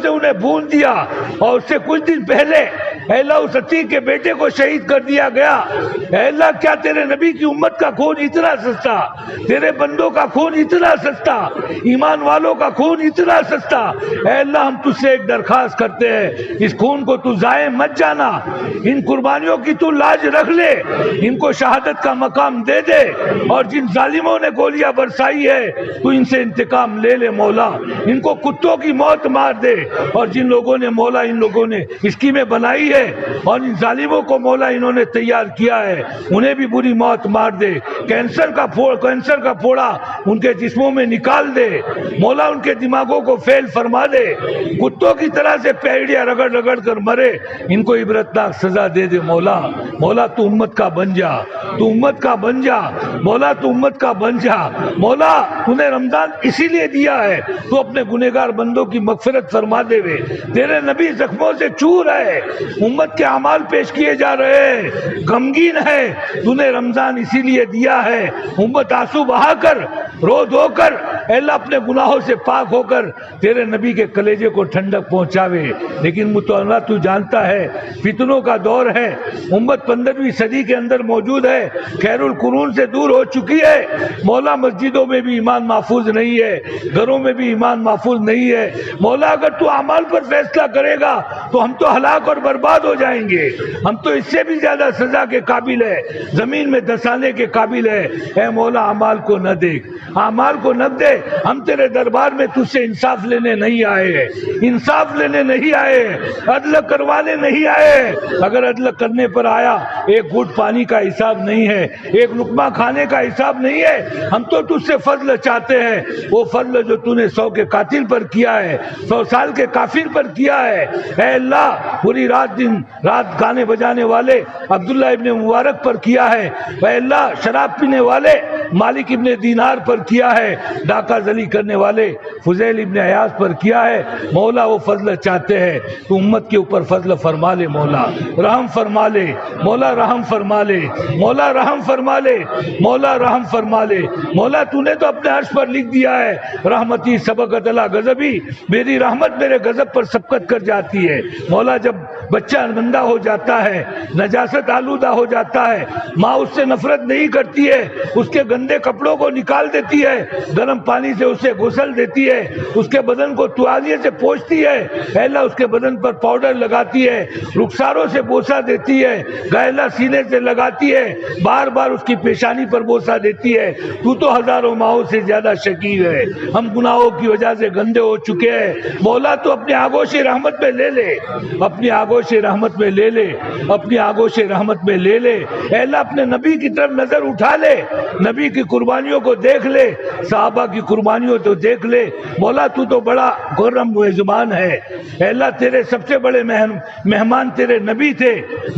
سے انہیں بھون دیا، اور اس سے کچھ دن پہلے اے اللہ اس عتیق کے بیٹے کو شہید کر دیا گیا۔ اے اللہ کیا تیرے نبی کی امت کا خون اتنا سستا، تیرے بندوں کا خون اتنا سستا، ایمان والوں کا خون اتنا سستا؟ اے اللہ ہم تجھ سے ایک درخواست کرتے ہیں، اس خون کو تو ضائع مت جانا، ان قربانیوں کی تو لاج رکھ لے، ان کو شہادت کا مقام دے دے، اور جن ظالموں نے گولیاں برسائی ہے تو ان سے انتقام لے لے مولا، ان کو کتوں کی موت مار دے، اور جن لوگوں نے مولا ان لوگوں نے اسکیمیں بنائی ہے اور ان ظالموں کو مولا انہوں نے تیار کیا ہے انہیں بھی بری موت مار دے، کینسر کا پھوڑا ان کے جسموں میں نکال دے مولا، ان کے دماغوں کو فیل فرما دے، کتوں کی طرح سے پیڑیاں رگڑ رگڑ کر مرے، ان کو عبرتناک سزا دے دے مولا۔ مولا تو امت کا بن جا، تو امت کا بن جا مولا، تو امت کا بن جا مولا، تو نے رمضان اسی لیے دیا ہے تو اپنے گنہگار بندوں کی مغفرت فرما دے وے، تیرے نبی زخموں سے چور ہے، امت کے اعمال پیش کیے جا رہے ہیں، غمگین ہے، تو نے رمضان اسی لیے دیا ہے، امت آنسو بہا کر رو دھو کر اے اللہ اپنے گناہوں سے پاک ہو کر تیرے نبی کے کلیجے کو ٹھنڈک پہنچاوے، لیکن مطالعہ تو جانتا ہے فتنوں کا دور ہے، امت 15ویں صدی کے اندر موجود ہے، خیر القرون سے دور ہو چکی ہے مولا، مسجدوں میں بھی ایمان محفوظ نہیں ہے، گھروں میں بھی ایمان محفوظ نہیں ہے مولا، اگر تو اعمال پر فیصلہ کرے گا تو ہم تو ہلاک اور برباد ہو جائیں گے، ہم تو اس سے بھی زیادہ سزا کے قابل ہے، زمین میں دھسانے کے قابل ہے، اے مولا اعمال کو نہ دیکھ، اعمال کو نہ دے، ہم تیرے دربار میں تجھ سے انصاف لینے نہیں آئے ہیں، انصاف لینے نہیں آئے، عدل کروانے نہیں آئے، اگر عدل کرنے پر آیا ایک گھونٹ پانی کا حساب نہیں ہے، ایک لقمہ کھانے کا حساب نہیں ہے، ہم تو تجھ سے فضل چاہتے ہیں، وہ فضل جو تو نے 100 کے قاتل پر کیا ہے، 100 سال کے کافر پر کیا ہے، اے اللہ پوری رات دن رات گانے بجانے والے عبداللہ ابن مبارک پر کیا ہے، اے اللہ شراب پینے والے مالک ابن دینار پر کیا ہے، ڈاکہ زنی کرنے والے فضیل ابن عیاض پر کیا ہے مولا، وہ فضل چاہتے ہیں، تو امت کے اوپر فضل فرما لے مولا، رحم فرما لے مولا، رحم فرما لے مولا، رحم فرما لے مولا، رحم فرما لے مولا، تو نے تو اپنے عرش پر لکھ دیا ہے رحمتی سبقت علی غضبی، میری رحمت میرے غضب پر سبقت کر جاتی ہے مولا، جب بچہ گندا ہو جاتا ہے، نجاست آلودہ ہو جاتا ہے، ماں اس سے نفرت نہیں کرتی ہے، اس کے گندے کپڑوں کو نکال دیتی ہے، گرم پانی سے اسے غسل دیتی ہے، اس کے بدن کو تولیے سے پوچھتی ہے، اے اللہ اس کے بدن پر پاؤڈر لگاتی ہے، رخساروں سے بوسہ دیتی ہے، گائلہ سینے سے لگاتی ہے، بار بار اس کی پیشانی پر بوسہ دیتی ہے، تو ہزاروں ماؤں سے زیادہ شکیل ہے، ہم گناہوں کی وجہ سے گندے ہو چکے ہیں مولا، تو اپنے آغوش رحمت میں لے لے، اپنی آغوش رحمت میں لے لے، اپنی آغوش رحمت میں لے لے، اے اللہ اپنے نبی کی طرف نظر اٹھا لے، نبی کی قربانیوں کو دیکھ لے، صحابہ کی قربانیوں تو دیکھ لے مولا، تو بڑا کرم میزبان ہے، اے اللہ تیرے سب سے بڑے مہمان تیرے نبی تھے،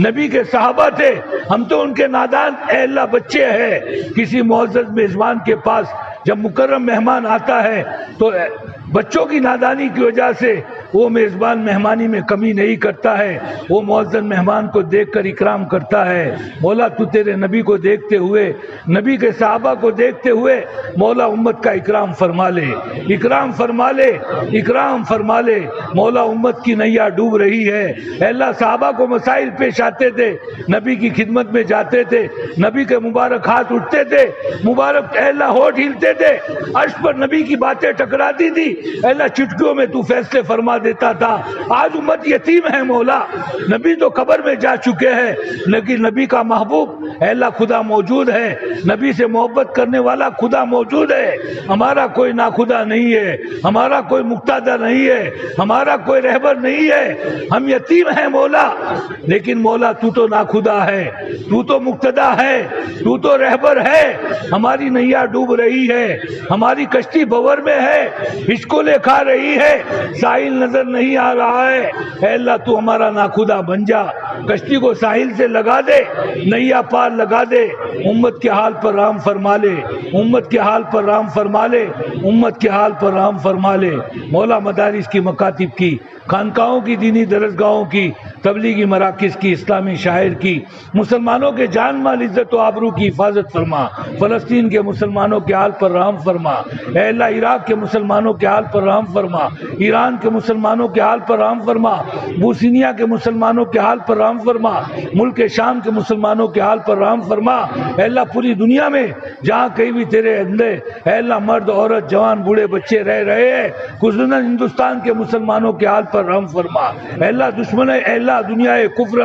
نبی کے صحابہ تھے، ہم تو ان کے نادان اے اللہ بچے ہیں، کسی معزز میزبان کے پاس جب مکرم مہمان آتا ہے تو بچوں کی نادانی کی وجہ سے وہ میزبان مہمانی میں کمی نہیں کرتا ہے، وہ معزز مہمان کو دیکھ کر اکرام کرتا ہے۔ مولا تو تیرے نبی کو دیکھتے ہوئے، نبی کے صحابہ کو دیکھتے ہوئے مولا امت کا اکرام فرما لے، اکرام فرما لے، اکرام فرما لے۔ مولا امت کی نیا ڈوب رہی ہے۔ اے اللہ صحابہ کو مسائل پیش آتے تھے، نبی کی خدمت میں جاتے تھے، نبی کے مبارک ہاتھ اٹھتے تھے، مبارک اے اللہ ہونٹ ہلتے تھے، عرش پر نبی کی باتیں ٹکراتی تھی، اے اللہ چٹکیوں میں تو فیصلے فرما دیتا تھا۔ آج امت یتیم ہے مولا، نبی تو قبر میں جا چکے ہیں، لیکن نبی کا محبوب اے اللہ خدا موجود ہے، نبی سے محبت کرنے والا خدا موجود ہے۔ ہمارا کوئی ناخدا نہیں ہے، ہمارا کوئی مقتدی نہیں ہے، ہمارا کوئی رہبر نہیں ہے، ہم یتیم ہیں مولا۔ لیکن مولا تو تو ناخدا ہے، تو تو مقتدی ہے، تو تو رہبر ہے۔ ہماری نیا ڈوب رہی ہے، ہماری کشتی بور میں ہے، ہچکولے کھا رہی ہے، ساحل نظر نہیں آ رہا ہے۔ اے اللہ تو ہمارا ناخدا بن جا، کشتی کو ساحل سے لگا دے، نیا پار لگا دے، امت کے حال پر رحم فرما لے، امت کے حال پر رحم فرما لے، امت کے حال پر رحم فرما لے۔ مولا مدارس کی، مکاتب کی، خانقاہوں کی، دینی درسگاہوں کی، تبلیغی مراکز کی، اسلامی شاعر کی، مسلمانوں کے جان مال عزت و آبرو کی حفاظت فرما۔ فلسطین کے مسلمانوں کے حال پر رحم فرما۔ اے اللہ عراق کے مسلمانوں کے حال پر رحم فرما، ایران کے مسلمانوں کے حال پر رحم فرما، بوسنیا کے مسلمانوں کے حال پر رحم فرما، ملک شام کے مسلمانوں کے حال پر رحم فرما۔ اے اللہ پوری دنیا میں جہاں کہیں بھی تیرے اندے اے اللہ مرد عورت جوان بوڑھے بچے رہ رہے ہیں، خصوصاً ہندوستان کے مسلمانوں کے حال پر رحم فرما۔ اے اللہ دشمن اے اللہ دنیا کفر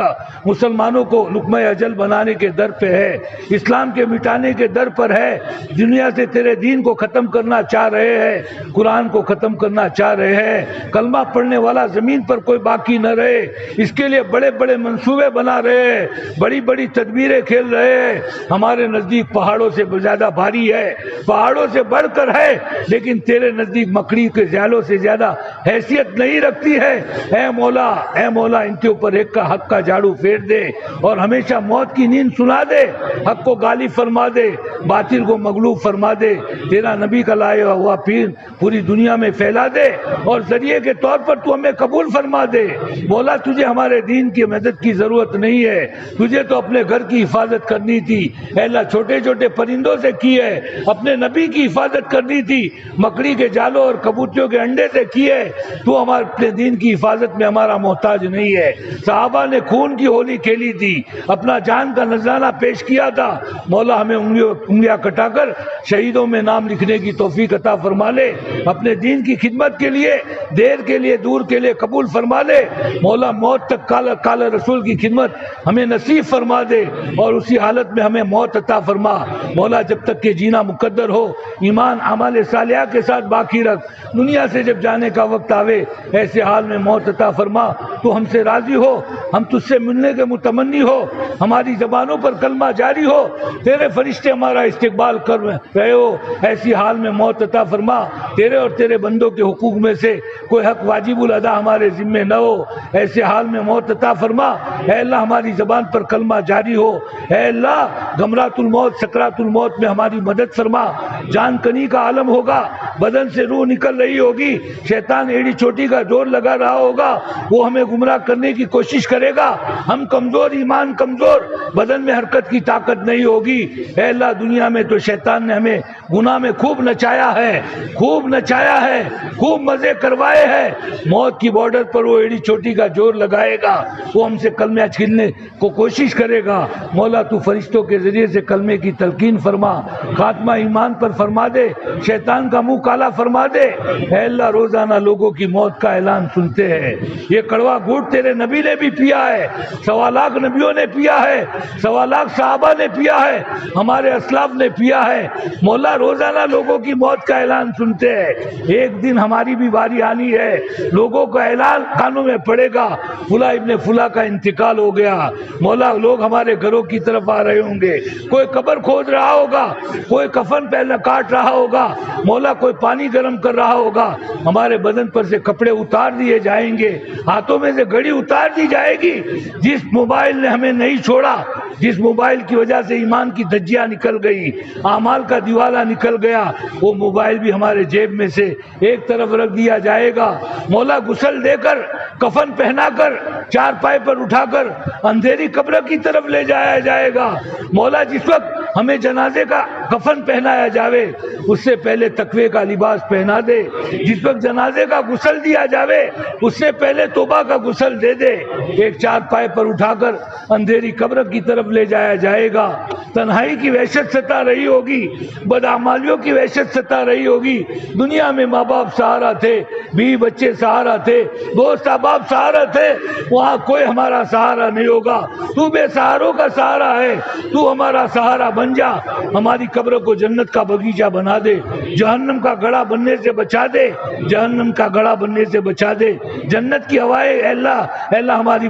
مسلمانوں کو لقمہ اجل بنانے کے در پہ ہے، اسلام کے مٹانے کے در پر ہے، دنیا سے تیرے دین کو ختم کرنا چاہ رہے ہیں، قرآن کو ختم کرنا چاہ رہے ہیں، کلمہ پڑھنے والا زمین پر کوئی باقی نہ رہے، اس کے لیے بڑے بڑے منصوبے بنا رہے ہیں، بڑی بڑی تدبیریں کھیل رہے ہیں۔ ہمارے نزدیک پہاڑوں سے زیادہ بھاری ہے، پہاڑوں سے بڑھ کر ہے، لیکن تیرے نزدیک مکڑی کے جالوں سے زیادہ حیثیت نہیں رکھتی ہے۔ اے مولا، اے مولا ان کے اوپر ایک کا حق کا جھاڑو پھیر دے اور ہمیشہ موت کی نیند سنا دے، حق کو غالب فرما دے، باطل کو مغلوب فرما دے، تیرا نبی کا لایا ہوا پیر پوری دنیا میں پھیلا دے اور ذریعے کے طور پر تو ہمیں قبول فرما دے۔ مولا تجھے ہمارے دین کی مدد کی ضرورت نہیں ہے، تجھے تو اپنے گھر کی حفاظت کرنی تھی۔ اے اللہ چھوٹے چھوٹے پرندوں سے کی ہے، اپنے نبی کی حفاظت کرنی تھی، مکڑی کے جالوں اور کبوتروں کے انڈے سے کی ہے۔ تو ہمارے اپنے دین کی حفاظت میں ہمارا محتاج نہیں ہے۔ صحابہ نے خون کی ہولی کھیلی تھی، اپنا جان کا نذرانہ پیش کیا تھا۔ مولا ہمیں انگلیاں کٹا کر شہیدوں میں نام لکھنے کی توفیق عطا فرما لے، اپنے دین کی خدمت کے لیے دیر کے لیے دور کے لیے قبول فرما لے۔ مولا موت تک کالا رسول کی خدمت ہمیں نصیب فرما دے اور اسی حالت میں ہمیں موت عطا فرما۔ مولا جب تک کہ جینا مقدر ہو ایمان اعمال صالحہ کے ساتھ باقی رکھ، دنیا سے جب جانے کا وقت آوے ایسے حال میں موت عطا فرما۔ تو ہم سے راضی ہو، ہم تجھ سے ملنے کے متمنی ہو، ہماری زبانوں پر کلمہ جاری ہو، تیرے فرشتے ہمارا استقبال کر رہے ہو، ایسی حال میں موت عطا فرما۔ تیرے اور تیرے بندوں کے حقوق میں سے کوئی حق واجب الادا ہمارے ذمے نہ ہو، ایسے حال میں موت عطا فرما۔ اے اللہ ہماری زبان پر کلمہ جاری ہو، اے اللہ غمرات الموت سکرات الموت میں ہماری مدد فرما۔ جان کنی کا عالم ہوگا، بدن سے روح نکل رہی ہوگی، شیطان ایڑی چوٹی کا زور لگا رہا ہوگا، وہ ہمیں گمراہ کرنے کی کوشش کرے گا، ہم کمزور، ایمان کمزور، بدن میں حرکت کی طاقت نہیں ہوگی۔ اے اللہ دنیا میں تو شیطان نے ہمیں گناہ میں خوب نچایا ہے، خوب نچایا ہے، خوب مزے کروائے ہیں۔ موت کی بارڈر پر وہ ایڑی چوٹی کا زور لگائے گا، وہ ہم سے کلمہ چھیننے کو کوشش کرے گا۔ مولا تو فرشتوں کے ذریعے سے کلمے کی تلقین فرما، خاتمہ ایمان پر فرما دے، شیطان کا منہ کالا فرما دے۔ اے اللہ روزانہ لوگوں کی موت کا اعلان سنتے ہیں، یہ کڑوا گھونٹ تیرے نبی نے بھی پیا ہے، 1.25 لاکھ نبیوں نے پیا ہے، 1.25 لاکھ صحابہ نے پیا ہے، ہمارے اسلاف نے پیا ہے۔ مولا روزانہ لوگوں کی موت کا اعلان سنتے ہیں، ایک دن ہماری بھی باری آنی ہے، لوگوں کا اعلان کانوں میں پڑے گا، فلاں ابن فلاں کا انتقال ہو گیا۔ مولا لوگ ہمارے گھروں کی طرف آ رہے ہوں گے، کوئی قبر کھود رہا ہوگا، کوئی کفن پہلے کاٹ رہا ہوگا، مولا کوئی پانی گرم کر رہا ہوگا، ہمارے بدن پر سے کپڑے اتار دیے جائیں گے، ہاتھوں میں سے گھڑی اتار دی جائے گی۔ جس موبائل نے ہمیں نہیں چھوڑا جس موبائل کی وجہ سے ایمان کی دھجیاں نکل گئی، اعمال کا دیوالا نکل گیا، وہ موبائل بھی ہمارے جیب میں سے ایک طرف رکھ دیا جائے گا۔ مولا غسل دے کر، کفن پہنا کر، چار پائے پر اٹھا کر اندھیری قبر کی طرف لے جایا جائے گا۔ مولا جس وقت ہمیں جنازے کا کفن پہنایا جاوے اس سے پہلے تقوی کا لباس پہنا دے، جس وقت جنازے کا غسل دیا جاوے اس سے پہلے توبہ کا غسل دے دے۔ ایک چار پائے پر اٹھا کر اندھیری قبر کی طرف لے جایا جائے گا۔ تنہائی کی وحشت ستا رہی ہوگی، بدعمالیوں کی وحشت ستا رہی ہوگی۔ دنیا میں ماں باپ سہارا تھے، بیوی بچے سہارا تھے، دوست احباب سہارا تھے، وہاں کوئی ہمارا سہارا نہیں ہوگا۔ تو بے سہاروں کا سہارا ہے، تو ہمارا سہارا بن جا۔ ہماری قبر کو جنت کا باغیچہ بنا دے، جہنم کا گڑھا بننے سے بچا دے، جہنم کا گڑھا بننے سے بچا دے۔ جنت کی ہوائیں اے اللہ ہماری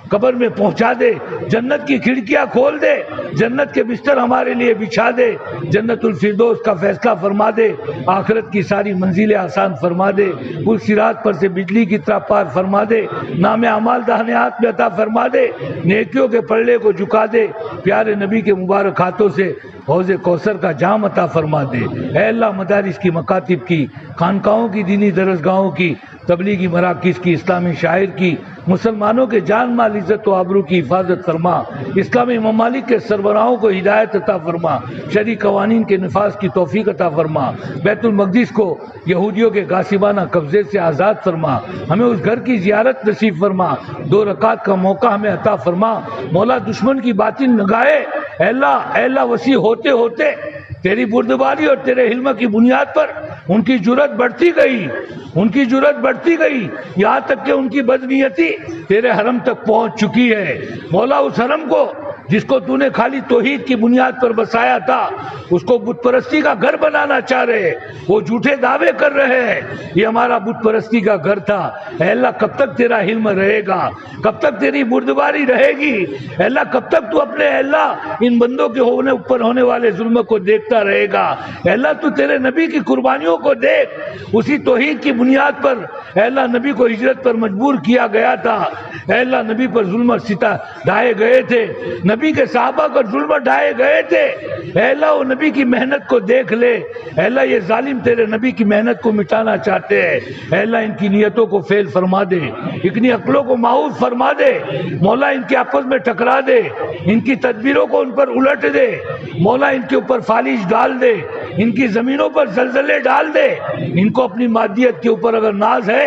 قبر میں پہنچا دے، جنت کی کھڑکیاں کھول دے، جنت کے بستر ہمارے لیے بچھا دے، جنت الفردوس کا فیصلہ فرما دے، آخرت کی ساری منزلیں آسان فرما دے، پل صراط پر سے بجلی کی طرح پار فرما دے، نام اعمال داہنے ہاتھ میں عطا فرما دے، نیکیوں کے پلڑے کو جھکا دے، پیارے نبی کے مبارک ہاتھوں سے حوض کوثر کا جام عطا فرما دے۔ اے اللہ مدارس کی، مکاتب کی، خانقاہوں کی، دینی درسگاہوں کی، تبلیغی مراکز کی، اسلامی شاعر کی، مسلمانوں کے جان مال عزت و آبرو کی حفاظت فرما، اسلامی ممالک کے سربراہوں کو ہدایت عطا فرما، شرعی قوانین کے نفاذ کی توفیق عطا فرما، بیت المقدس کو یہودیوں کے غاصبانہ قبضے سے آزاد فرما، ہمیں اس گھر کی زیارت نصیب فرما، 2 رکعت کا موقع ہمیں عطا فرما۔ مولا دشمن کی باطن نگاہے اے اللہ وسیع ہوتے ہوتے تیری بردباری اور تیرے علم کی بنیاد پر ان کی جرت بڑھتی گئی، یہاں تک کہ ان کی بدنیتی تیرے حرم تک پہنچ چکی ہے۔ مولا اس حرم کو جس کو تو نے خالی توحید کی بنیاد پر بسایا تھا اس کو بت پرستی کا گھر بنانا چاہ رہے، وہ جھوٹے دعوے کر رہے ہیں یہ ہمارا بت پرستی کا گھر تھا۔ اے اللہ کب تک تیرا علم رہے گا، کب تک تیری بردباری رہے گی؟ اے اللہ کب تک تو اپنے اے اللہ ان بندوں کے اوپر ہونے والے ظلم کو دیکھتا رہے گا؟ اے اللہ تو تیرے نبی کی قربانیوں کو دیکھ، اسی توحید کی بنیاد پر اے اللہ نبی کو ہجرت پر مجبور کیا گیا تھا، اے اللہ نبی پر ظلم و ستم ڈھائے گئے تھے، نبی کے صحابہ پر ظلم ڈھائے گئے تھے، اے اللہ وہ نبی کی محنت کو دیکھ لے۔ اے اللہ یہ ظالم تیرے نبی کی محنت کو مٹانا چاہتے ہیں، اے اللہ ان کی نیتوں کو فیل فرما دے، اپنی عقلوں کو معاف فرما دے، مولا ان کے آپس میں ٹکرا دے، ان کی تدبیروں کو ان پر الٹ دے، مولا ان کے اوپر فالش ڈال دے، ان کی زمینوں پر زلزلے ڈال دے، ان کو اپنی مادیت کے اوپر اگر ناز ہے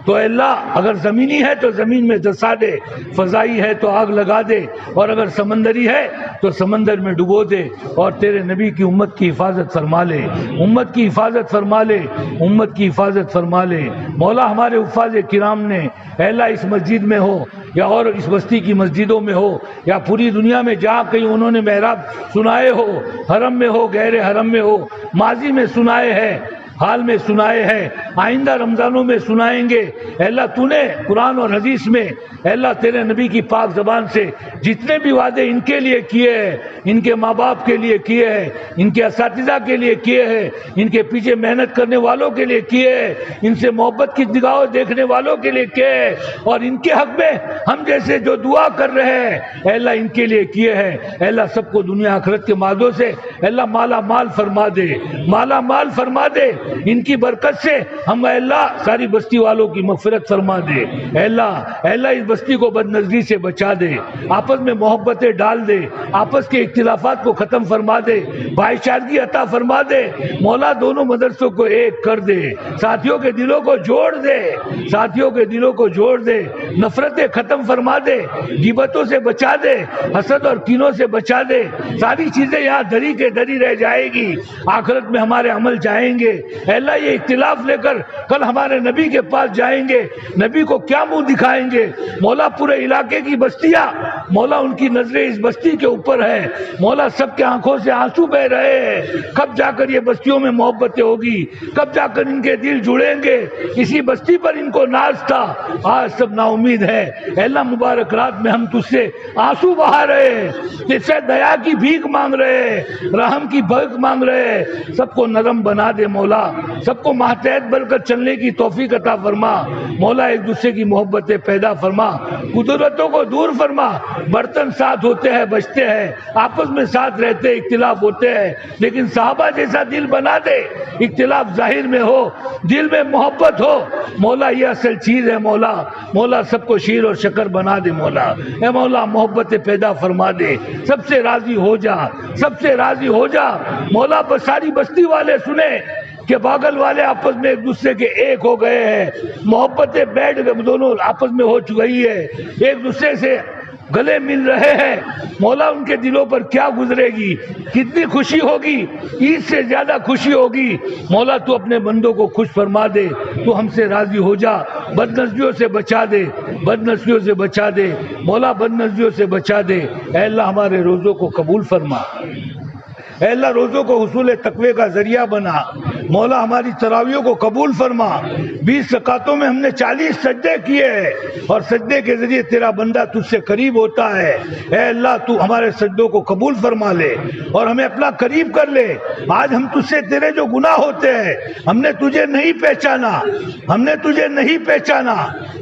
تو اے اللہ اگر زمینی ہے تو زمین میں دسا دے، فضائی ہے تو آگ لگا دے، اور اگر سمندری ہے تو سمندر میں ڈبو دے، اور تیرے نبی کی امت کی حفاظت فرما لے، امت کی حفاظت فرما لے، امت کی حفاظت فرما لے۔ مولا ہمارے حفاظ کرام نے اے اللہ اس مسجد میں ہو یا اور اس بستی کی مسجدوں میں ہو یا پوری دنیا میں جہاں کہیں انہوں نے محراب سنائے ہو، حرم میں ہو، غیر حرم میں ہو، ماضی میں سنائے ہیں، حال میں سنائے ہیں، آئندہ رمضانوں میں سنائیں گے، اے اللہ تو نے قرآن اور حدیث میں اے اللہ تیرے نبی کی پاک زبان سے جتنے بھی وعدے ان کے لیے کیے ہیں، ان کے ماں باپ کے لیے کیے ہیں، ان کے اساتذہ کے لیے کیے ہیں، ان کے پیچھے محنت کرنے والوں کے لیے کیے ہیں، ان سے محبت کی نگاہوں دیکھنے والوں کے لیے کیے ہیں، اور ان کے حق میں ہم جیسے جو دعا کر رہے ہیں اے اللہ ان کے لیے کیے ہیں، اے اللہ سب کو دنیا آخرت کے مادوں سے اے اللہ مالا مال فرما دے، مالا مال فرما دے، ان کی برکت سے ہم اے اللہ ساری بستی والوں کی مغفرت فرما دے، اے اللہ اس بستی کو بد نظری سے بچا دے، آپس میں محبتیں ڈال دے، آپس کے اختلافات کو ختم فرما دے، بھائی چارگی عطا فرما دے، مولا دونوں مدرسوں کو ایک کر دے، ساتھیوں کے دلوں کو جوڑ دے، ساتھیوں کے دلوں کو جوڑ دے، نفرتیں ختم فرما دے، غیبتوں سے بچا دے، حسد اور کینوں سے بچا دے، ساری چیزیں یہاں دری کے دری رہ جائے گی، آخرت میں ہمارے عمل جائیں گے، اے اللہ یہ اختلاف لے کر کل ہمارے نبی کے پاس جائیں گے، نبی کو کیا منہ دکھائیں گے؟ مولا پورے علاقے کی بستیاں مولا ان کی نظریں اس بستی کے اوپر ہے، مولا سب کے آنکھوں سے آنسو بہ رہے ہیں، کب جا کر یہ بستیوں میں محبتیں ہوگی، کب جا کر ان کے دل جڑیں گے، اسی بستی پر ان کو ناز تھا، آج سب نا امید ہے، اے اللہ مبارک رات میں ہم تجھ سے آنسو بہا رہے ہیں، تجھ سے دیا کی بھیک مانگ رہے ہیں، رحم کی بھیک مانگ رہے ہیں، سب کو نرم بنا دے مولا، سب کو ماتحت بن کر چلنے کی توفیق عطا فرما، مولا ایک دوسرے کی محبتیں پیدا فرما، قدرتوں کو دور فرما، برتن ساتھ ہوتے ہیں بچتے ہیں، آپس میں ساتھ رہتے ہیں اختلاف ہوتے ہیں، لیکن صحابہ جیسا دل بنا دے، اختلاف ظاہر میں ہو دل میں محبت ہو۔ مولا یہ اصل چیز ہے مولا، مولا سب کو شیر اور شکر بنا دے مولا، اے مولا محبت پیدا فرما دے، سب سے راضی ہو جا، سب سے راضی ہو جا مولا۔ ساری بستی والے سنیں کہ باغل والے آپس میں ایک دوسرے کے ایک ہو گئے ہیں، محبتیں بیٹھ گئے، دونوں آپس میں ہو چکی ہے، ایک دوسرے سے گلے مل رہے ہیں مولا۔ ان کے دلوں پر کیا گزرے گی، کتنی خوشی ہوگی، عید سے زیادہ خوشی ہوگی مولا۔ تو اپنے بندوں کو خوش فرما دے، تو ہم سے راضی ہو جا، بد نظریوں سے بچا دے، بد نظریوں سے بچا دے مولا، بد نظریوں سے بچا دے۔ اے اللہ ہمارے روزوں کو قبول فرما، اے اللہ روزوں کو حصول تقوی کا ذریعہ بنا مولا، ہماری تراویحوں کو قبول فرما۔ 20 رکعتوں میں ہم نے 40 سجدے کیے ہیں، اور سجدے کے ذریعے تیرا بندہ تجھ سے قریب ہوتا ہے۔ اے اللہ تو ہمارے سجدوں کو قبول فرما لے اور ہمیں اپنا قریب کر لے۔ آج ہم تجھ سے تیرے جو گناہ ہوتے ہیں، ہم نے تجھے نہیں پہچانا، ہم نے تجھے نہیں پہچانا،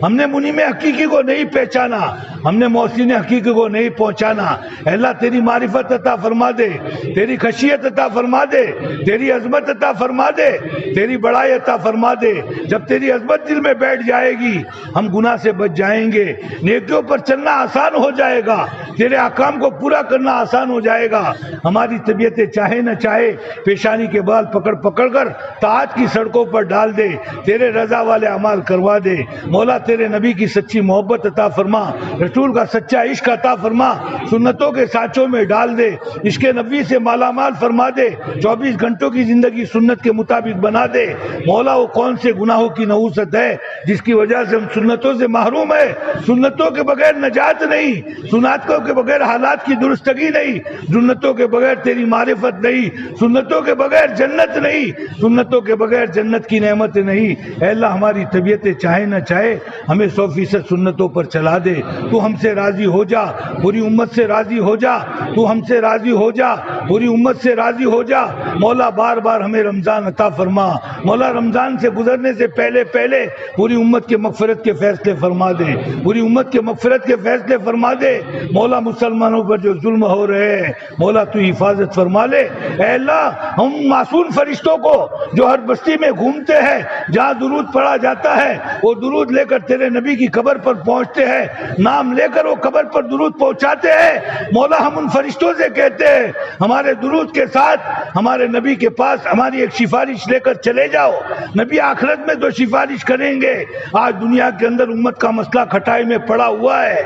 ہم نے منیم حقیقی کو نہیں پہچانا، ہم نے محسن حقیقی کو نہیں پہچانا۔ اے اللہ تیری معرفت عطا فرما دے، تیری خشیت عطا فرما دے، تیری عظمت عطا فرما دے، تیری بڑائی عطا فرما دے۔ جب تیری عظمت دل میں بیٹھ جائے گی ہم گناہ سے بچ جائیں گے، نیکیوں پر چلنا آسان ہو جائے گا، تیرے احکام کو پورا کرنا آسان ہو جائے گا۔ ہماری طبیعتیں چاہے نہ چاہے پیشانی کے بال پکڑ پکڑ کر طاعت کی سڑکوں پر ڈال دے، تیرے رضا والے اعمال کروا دے مولا۔ تیرے نبی کی سچی محبت عطا فرما، رسول کا سچا عشق عطا فرما، سنتوں کے سانچوں میں ڈال دے، عشق نبی سے مالا مال فرما دے، 24 گھنٹوں کی زندگی سنت کے مطابق بنا دے مولا۔ وہ کون سے گناہوں کی نحوست ہے جس کی وجہ سے ہم سنتوں سے محروم ہیں؟ سنتوں کے بغیر نجات نہیں، سنتوں کے بغیر حالات کی درستگی نہیں، سنتوں کے بغیر تیری معرفت نہیں، سنتوں کے بغیر جنت نہیں، سنتوں کے بغیر جنت کی نعمت نہیں۔ اے اللہ ہماری طبیعتیں چاہے نہ چاہے ہمیں 100% سنتوں پر چلا دے، تو ہم سے راضی ہو جا، پوری امت سے راضی ہو جا، تو ہم سے راضی ہو جا، پوری امت سے راضی ہو جا مولا۔ بار بار ہمیں رمضان عطا فرما مولا، رمضان سے گزرنے سے پہلے پہلے پوری امت کے مغفرت کے فیصلے فرما دے، پوری امت کے مغفرت کے فیصلے فرما دے مولا۔ مسلمانوں پر جو ظلم ہو رہے ہیں مولا تو حفاظت فرما لے۔ اے اللہ ہم معصوم فرشتوں کو جو ہر بستی میں گھومتے ہیں، جہاں درود پڑھا جاتا ہے وہ درود لے کر تیرے نبی کی قبر پر پہنچتے ہیں، نام لے کر وہ قبر پر درود پہنچاتے ہیں مولا۔ ہم ان فرشتوں سے کہتے ہیں ہمارے درود کے ساتھ ہمارے نبی کے پاس ہماری ایک سفارش لے کر چلے جاؤ، نبی آخرت میں تو سفارش کریں گے۔ آج دنیا کے اندر امت کا مسئلہ کھٹائی میں پڑا ہوا ہے،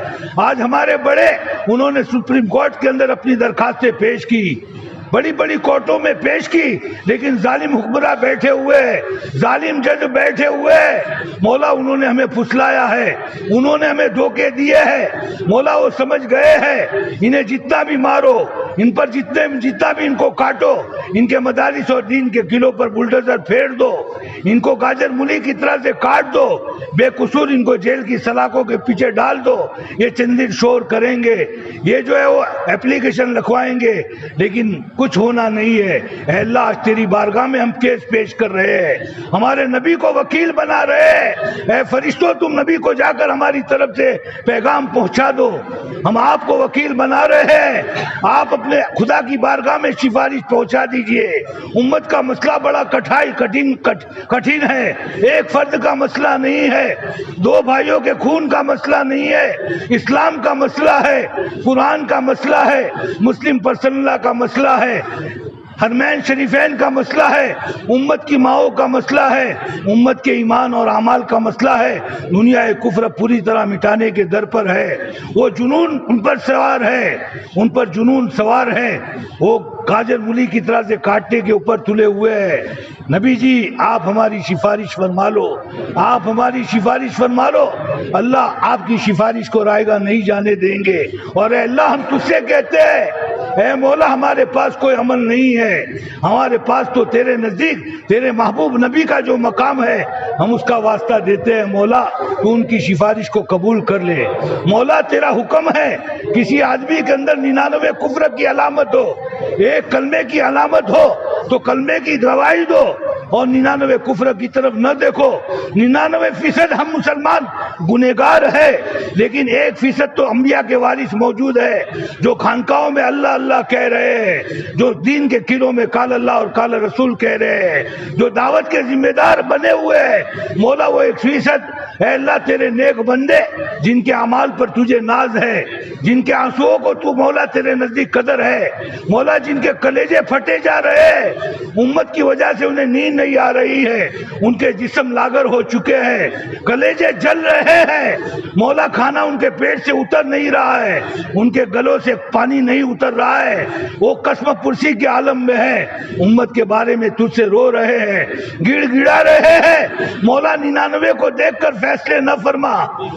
آج ہمارے بڑے انہوں نے سپریم کورٹ کے اندر اپنی درخواستیں پیش کی، بڑی بڑی کورٹوں میں پیش کی، لیکن ظالم حکمراں بیٹھے ہوئے، ظالم جج بیٹھے ہوئے مولا، انہوں نے ہمیں پھسلایا ہے، انہوں نے ہمیں دھوکے دیے ہیں مولا۔ وہ سمجھ گئے ہیں انہیں جتنا بھی مارو، ان پر جتنا بھی ان کو کاٹو، ان کے مدارس اور دین کے قلعوں پر بلڈوزر پھیر دو، ان کو گاجر مولی کی طرح سے کاٹ دو، بے قصور ان کو جیل کی سلاخوں کے پیچھے ڈال دو، یہ چند دن شور کریں گے، یہ جو ہے وہ اپلیکیشن لکھوائیں گے، لیکن کچھ ہونا نہیں ہے۔ اے اللہ آج تیری بارگاہ میں ہم کیس پیش کر رہے ہیں، ہمارے نبی کو وکیل بنا رہے ہیں۔ اے فرشتوں تم نبی کو جا کر ہماری طرف سے پیغام پہنچا دو، ہم آپ کو وکیل بنا رہے ہیں، آپ اپنے خدا کی بارگاہ میں سفارش پہنچا دیجئے۔ امت کا مسئلہ بڑا کٹھن ہے، ایک فرد کا مسئلہ نہیں ہے، دو بھائیوں کے خون کا مسئلہ نہیں ہے، اسلام کا مسئلہ ہے، قرآن کا مسئلہ ہے، مسلم پرسنل لا کا مسئلہ ہے، حرمین شریفین کا مسئلہ ہے، امت کی ماؤں کا مسئلہ ہے، امت کے ایمان اور اعمال کا مسئلہ ہے۔ دنیا کفر پوری طرح مٹانے کے در پر ہے، وہ جنون ان پر سوار ہے، ان پر جنون سوار ہے، وہ گاجر مولی کی طرح سے کاٹنے کے اوپر تلے ہوئے ہیں۔ نبی جی آپ ہماری سفارش فرما لو، آپ ہماری سفارش فرما لو، اللہ آپ کی سفارش کو رائے گاہ نہیں جانے دیں گے۔ اور اے اللہ ہم تجھ سے کہتے ہیں اے مولا ہمارے پاس کوئی عمل نہیں ہے، ہمارے پاس تو تیرے نزدیک تیرے محبوب نبی کا جو مقام ہے ہم اس کا واسطہ دیتے ہیں مولا، تو ان کی سفارش کو قبول کر لے مولا۔ تیرا حکم ہے کسی آدمی کے اندر 99 کفر کی علامت ہو، ایک کلمے کی علامت ہو تو کلمے کی گواہی دو، اور 99 کفر کی طرف نہ دیکھو۔ 99% ہم مسلمان گنہگار ہے، لیکن 1% تو انبیاء کے وارث موجود ہے جو خانقاہوں میں اللہ اللہ کہہ رہے ہیں، جو دین کے قلعوں میں قال اللہ اور قال رسول کہہ رہے ہیں، جو دعوت کے ذمہ دار بنے ہوئے ہیں۔ مولا وہ 1% اے اللہ تیرے نیک بندے جن کے اعمال پر تجھے ناز ہے، جن کے آنسوؤں کو تو مولا تیرے نزدیک قدر ہے، مولا جن کے کلیجے پھٹے جا رہے ہیں، امت کی وجہ سے انہیں نیند نہیں آ رہی ہے، ان کے جسم لاغر ہو چکے ہیں، کلیجے جل رہے ہیں، مولا کھانا ان کے پیٹ سے اتر نہیں رہا ہے، ان کے گلوں سے پانی نہیں اتر رہا ہے، وہ قسم پرسی کے عالم میں ہے، امت کے بارے میں تجھ سے رو رہے ہیں، گڑ گڑا رہے ہیں۔ مولا 99 کو دیکھ کر فیصلے نہ فرما،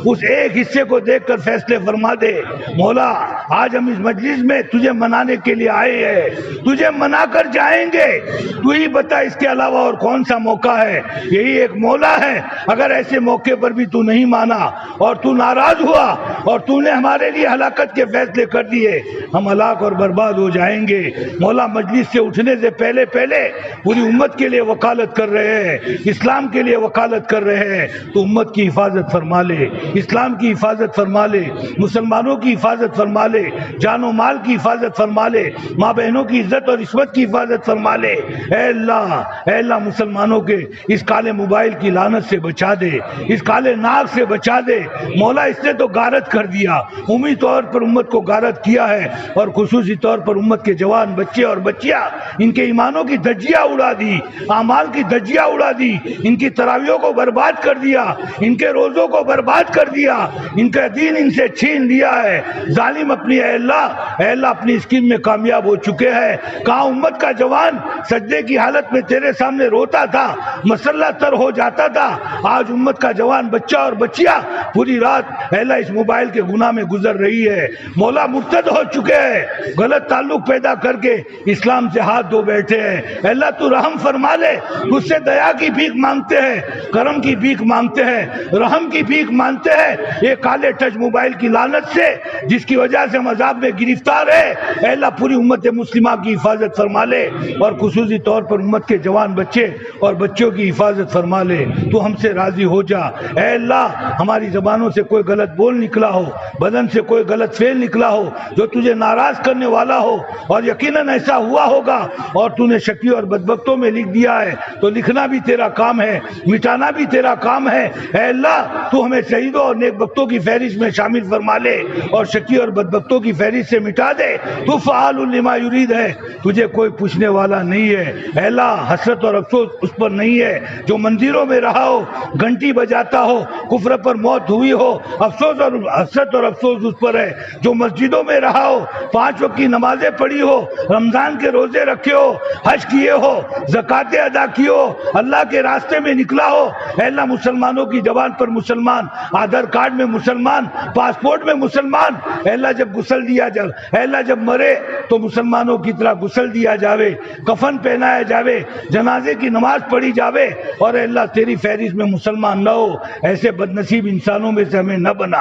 اس ایک حصے کو دیکھ کر فیصلے فرما دے۔ مولا آج ہم اس مجلس میں تجھے منانے کے لیے آئے ہیں، تجھے منا کر جائیں گے، تو ہی بتا اس کے علاوہ اور کون سا موقع ہے۔ یہی ایک مولا ہے، اگر ایسے موقع پر بھی تو نہیں مانا اور تو ناراض ہوا اور تو نے ہمارے لیے ہلاکت کے فیصلے کر دیے، ہم ہلاک اور برباد ہو جائیں گے۔ مولا مجلس سے اٹھنے سے پہلے پوری امت کے لیے وکالت کر رہے ہیں، اسلام کے لیے وکالت کر رہے ہیں، تو امت کی حفاظت فرما لے، اسلام کی حفاظت فرما لے، مسلمانوں کی حفاظت فرما لے، جان و مال کی حفاظت فرما لے، ماں بہنوں کی عزت اور عصمت کی حفاظت فرما لے۔ اے اللہ مسلمانوں کے اس کالے موبائل کی لعنت سے بچا دے، اس کالے ناگ سے بچا دے۔ مولا اس نے تو غارت کر دیا، عمومی طور پر امت کو غارت کیا ہے، اور خصوصی طور پر امت کے جوان بچے اور بچیاں، ان کے ایمانوں کی دھجیاں اڑا دی، اعمال کی دھجیاں اڑا دی، ان کی تراویحوں کو برباد کر دیا، ان کے روزوں کو برباد کر دیا، ان کا دین ان سے چھین لیا ہے۔ ظالم اپنی اے اللہ اپنی اسکیم میں کامیاب ہو چکے ہیں۔ کہاں امت کا جوان سجدے کی حالت میں تیرے سامنے روتا تھا، مسلح تر ہو جاتا تھا، آج امت کا جوان بچہ اور بچیاں پوری رات اے اللہ اس موبائل کے گناہ میں گزر رہی ہے۔ مولا مرتد ہو چکے ہیں، غلط تعلق پیدا کر کے اسلام سے ہاتھ دھو بیٹھے ہیں۔ اے اللہ تو رحم فرما لے، تجھ سے دیا کی بھیک مانگتے ہیں، کرم کی بھیک مانگتے ہیں، رحم کی بھیک مانگتے ہیں۔ یہ کالے ٹچ موبائل کی لعنت سے جس کی وجہ سے ہم عذاب میں گرفتار ہے، اے اللہ پوری امت مسلمہ کی حفاظت فرما لے، اور خصوصی طور پر امت کے جوان بچے اور بچوں کی حفاظت فرما لے۔ تو ہم سے راضی ہو جا اے اللہ، ہماری زبانوں سے کوئی غلط بول نکلا ہو، بدن سے کوئی غلط فعل نکلا ہو جو تجھے ناراض کرنے والا ہو، اور یقیناً ایسا ہوا ہوگا اور تو نے شقی اور بدبختوں میں لکھ دیا ہے، تو لکھنا بھی تیرا کام ہے، مٹانا بھی تیرا کام ہے۔ اے اللہ تو ہمیں شہیدوں اور نیک بختوں کی فہرست میں شامل فرما لے، اور شقی اور بدبختوں کی فہرست سے مٹا دے۔ تو فعال لما یرید ہے، تجھے کوئی پوچھنے والا نہیں ہے۔ اے اللہ حسرت اور افسوس اس پر نہیں ہے جو مندروں میں رہا ہو، گھنٹی بجاتا ہو، کفر پر موت ہوئی ہو، افسوس اور حسرت اور افسوس اس پر ہے جو مسجدوں میں رہا ہو، 5 وقت کی نمازیں پڑھی ہو، رمضان کے روزے رکھے ہو، حج کیے ہو، زکاتیں ادا کی ہو، اللہ کے راستے میں نکلا ہو۔ اے اللہ مسلمانوں کی زبان پر مسلمان، آدھار کارڈ میں مسلمان، پاسپورٹ میں مسلمان، اے اللہ جب غسل دیا جائے، اے اللہ جب مرے تو مسلمانوں کی طرح غسل دیا جاوے، کفن پہنایا جاوے، جنازے کی نماز پڑھی جاوے، اور اے اللہ تیری فہرست میں مسلمان نہ ہو۔ ایسے بد نصیب انسانوں میں سے ہمیں نہ بنا،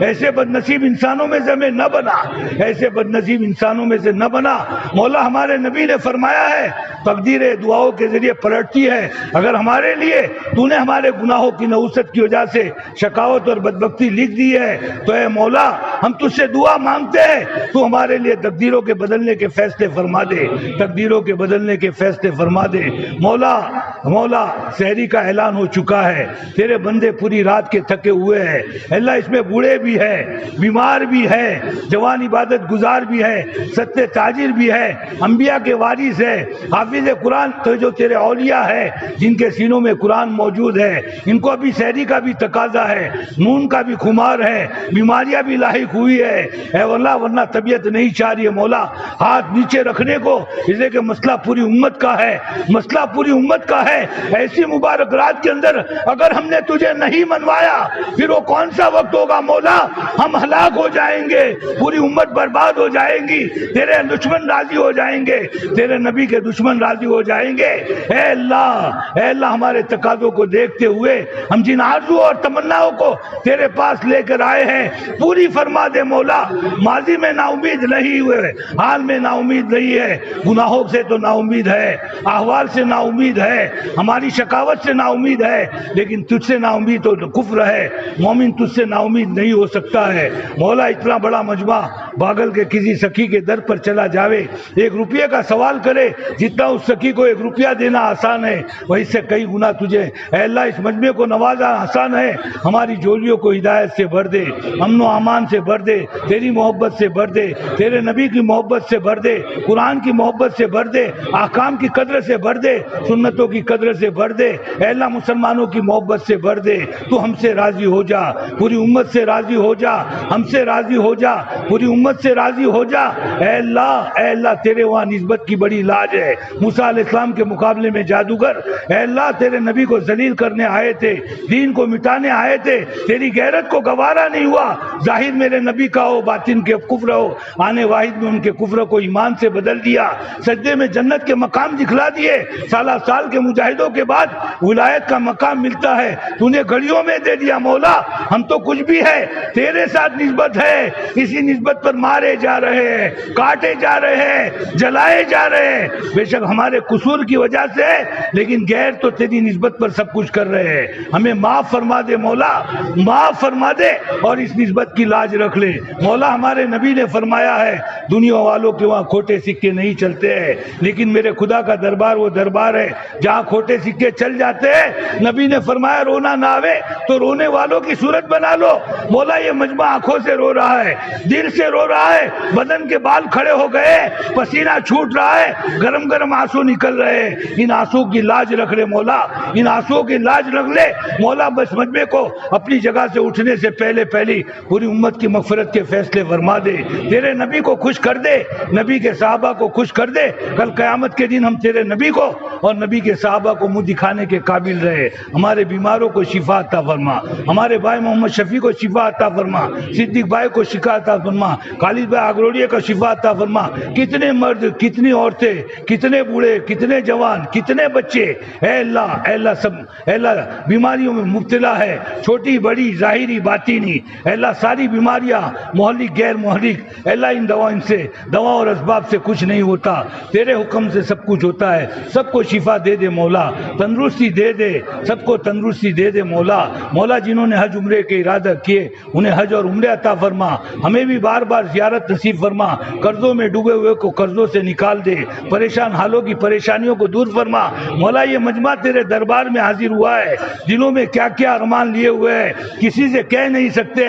ایسے بد نصیب انسانوں میں سے ہمیں نہ بنا، ایسے بد نصیب انسانوں میں سے نہ بنا۔ مولا ہمارے نبی نے فرمایا ہے تقدیر دعاؤں کے ذریعے پلٹتی ہے، اگر ہمارے لیے تو نے ہمارے گناہوں کی نحوست کی وجہ سے شقاوت اور بدبختی لکھ دی ہے، تو اے مولا ہم تجھ سے دعا مانگتے ہیں، تو ہمارے لیے تقدیروں کے بدلنے کے فیصلے فرما دے، تقدیروں کے بدلنے کے فیصلے فرما دے۔ مولا سحری کا اعلان ہو چکا ہے، تیرے بندے پوری رات کے تھکے ہوئے ہیں، اللہ اس میں بوڑھے بھی ہے، بیمار بھی ہے، جوان عبادت گزار بھی ہے، ستے تاجر بھی ہے، انبیاء کے وارث ہے، حافظ قرآن تو جو تیرے اولیاء ہے جن کے سینوں میں قرآن موجود ہے، ان کو ابھی سحری کا بھی تقاضا ہے، نون کا بھی خمار ہے، بیماریاں بھی لاحق ہوئی ہے، اے اللہ ورنہ طبیعت نہیں چاہ رہی ہے۔ مولا ہاتھ نیچے رکھنے کو، اس لیے کہ مسئلہ پوری امت کا ہے، مسئلہ پوری امت کا ہے۔ ایسی مبارک رات کے اندر اگر ہم نے تجھے نہیں منوایا پھر وہ کون سا وقت ہوگا مولا؟ ہم ہلاک ہو جائیں گے، پوری امت برباد ہو جائے گی، تیرے دشمن راضی ہو جائیں گے، تیرے نبی کے دشمن راضی ہو جائیں گے۔ اے اللہ ہمارے تقاضوں کو دیکھتے ہوئے ہم جن آرزو اور تمناؤں کو تیرے پاس لے کر آئے ہیں پوری فرما دے مولا۔ ماضی میں نا امید نہیں ہوئے، حال میں نا امید نہیں ہے، گناہوں سے تو نا امید ہے، احوال سے نا امید ہے، ہماری شقاوت سے نا امید ہے، لیکن تجھ سے نا امید تو کفر ہے، مومن تجھ سے نا امید نہیں ہو سکتا ہے۔ مولا اتنا بڑا مجمع باگل کے کسی سخی کے در پر چلا جاوے، 1 روپیے کا سوال کرے، جتنا اس سخی کو 1 روپیہ دینا آسان ہے، وہی سے کئی گنا تجھے اے اللہ اس مجمع کو نوازا آسان ہے۔ ہماری جولیوں کو ہدایت سے بھر دے، امن و امان سے بھر دے، تیری محبت سے بھر دے، تیرے نبی کی محبت سے بھر دے، قرآن کی محبت سے بھر دے، احکام کی قدر سے بھر دے، سنتوں کی قدر سے بھر دے، اے اللہ مسلمانوں کی محبت سے بھر دے۔ تو ہم سے راضی ہو جا، پوری امت سے راضی ہو جا، ہم سے راضی ہو جا، پوری امت سے راضی ہو جا۔ اے اللہ تیرے وہاں نسبت کی بڑی لاج ہے۔ موسیٰ علیہ السلام کے مقابلے میں جادوگر اے اللہ تیرے نبی کو ذلیل کرنے آئے تھے، دین کو مٹانے آئے تھے، تیری غیرت کو گوارا نہیں ہوا۔ ظاہر میرے نبی کا ہو، باطن کے کفر ہو، آنے واحد میں ان کے کفر کو ایمان سے بدل دیا، سجدے میں جنت کے مقام دکھلا دیے۔ سالہ سال کے مجاہدوں کے بعد ولایت کا مقام ملتا ہے، تو نے گھڑیوں میں دے دیا۔ مولا ہم تو کچھ بھی ہے، تیرے ساتھ نسبت ہے، اسی نسبت پر مارے جا رہے ہیں، کاٹے جا رہے ہیں، جلائے جا رہے ہیں، بے شک ہمارے قصور کی وجہ سے، لیکن غیر تو تیری نسبت پر سب کچھ کر رہے ہیں۔ ہمیں معاف فرما دے مولا، معاف فرما دے اور اس نسبت کی لاج رکھ لے۔ مولا ہمارے نبی نے فرمایا ہے دنیا والوں کے وہاں کھوٹے سکے نہیں چلتے ہیں، لیکن میرے خدا کا دربار وہ دربار ہے جہاں کھوٹے سکے چل جاتے ہیں۔ نبی نے فرمایا رونا نہ آوے تو رونے والوں کی صورت بنا لو۔ مولا یہ مجمع آنکھوں سے رو رہا ہے، دل سے رو رہا ہے، بدن کے بال کھڑے ہو گئے، پسینہ چھوٹ رہا ہے، گرم گرم آنسو نکل رہے ہیں۔ ان آنسو کی لاج رکھ لے مولا، ان آنسو کی لاج رکھ لے مولا۔ بس مجمع کو اپنی جگہ سے اٹھنے سے پہلے پوری امت کی مغفرت کے فیصلے فرما دے، تیرے نبی کو خوش کر دے، نبی کے صحابہ کو خوش کر دے۔ کل قیامت کے دن ہم تیرے نبی کو اور نبی کے صحابہ کو منہ دکھانے کے قابل رہے۔ ہمارے بیماروں کو شفا عطا فرما، ہمارے بھائی محمد شفیع کو شفا عطا فرما، صدیق بھائی کو شفا عطا فرما، خالد بھائی آگروڑیے کا شفا عطا فرما۔ کتنے مرد، کتنی عورتیں، کتنے بوڑھے، کتنے جوان، کتنے بچے اے اللہ سب اے اللہ بیماریوں میں مبتلا ہے، چھوٹی بڑی ظاہری باطنی اے اللہ ساری بیماریاں محلک غیر محلک اے اللہ ان سے دوا اور اسباب سے کچھ نہیں ہوتا، تیرے حکم سے سب کچھ ہوتا ہے۔ سب کو شفا دے دے مولا، تندرستی دے دے، سب کو تندرستی دے دے مولا جنہوں نے حج عمرے کے ارادہ کیے انہیں حج اور عمرے عطا فرما، ہمیں بھی بار بار زیارت نصیب فرما، قرضوں میں ڈوبے ہوئے کو قرضوں سے نکال دے، پریشان حالوں کی پریشانیوں کو دور فرما۔ مولا یہ مجمع تیرے دربار میں حاضر ہوا ہے، دلوں میں کیا کیا ارمان لیے ہوئے ہیں، کسی سے کہہ نہیں سکتے،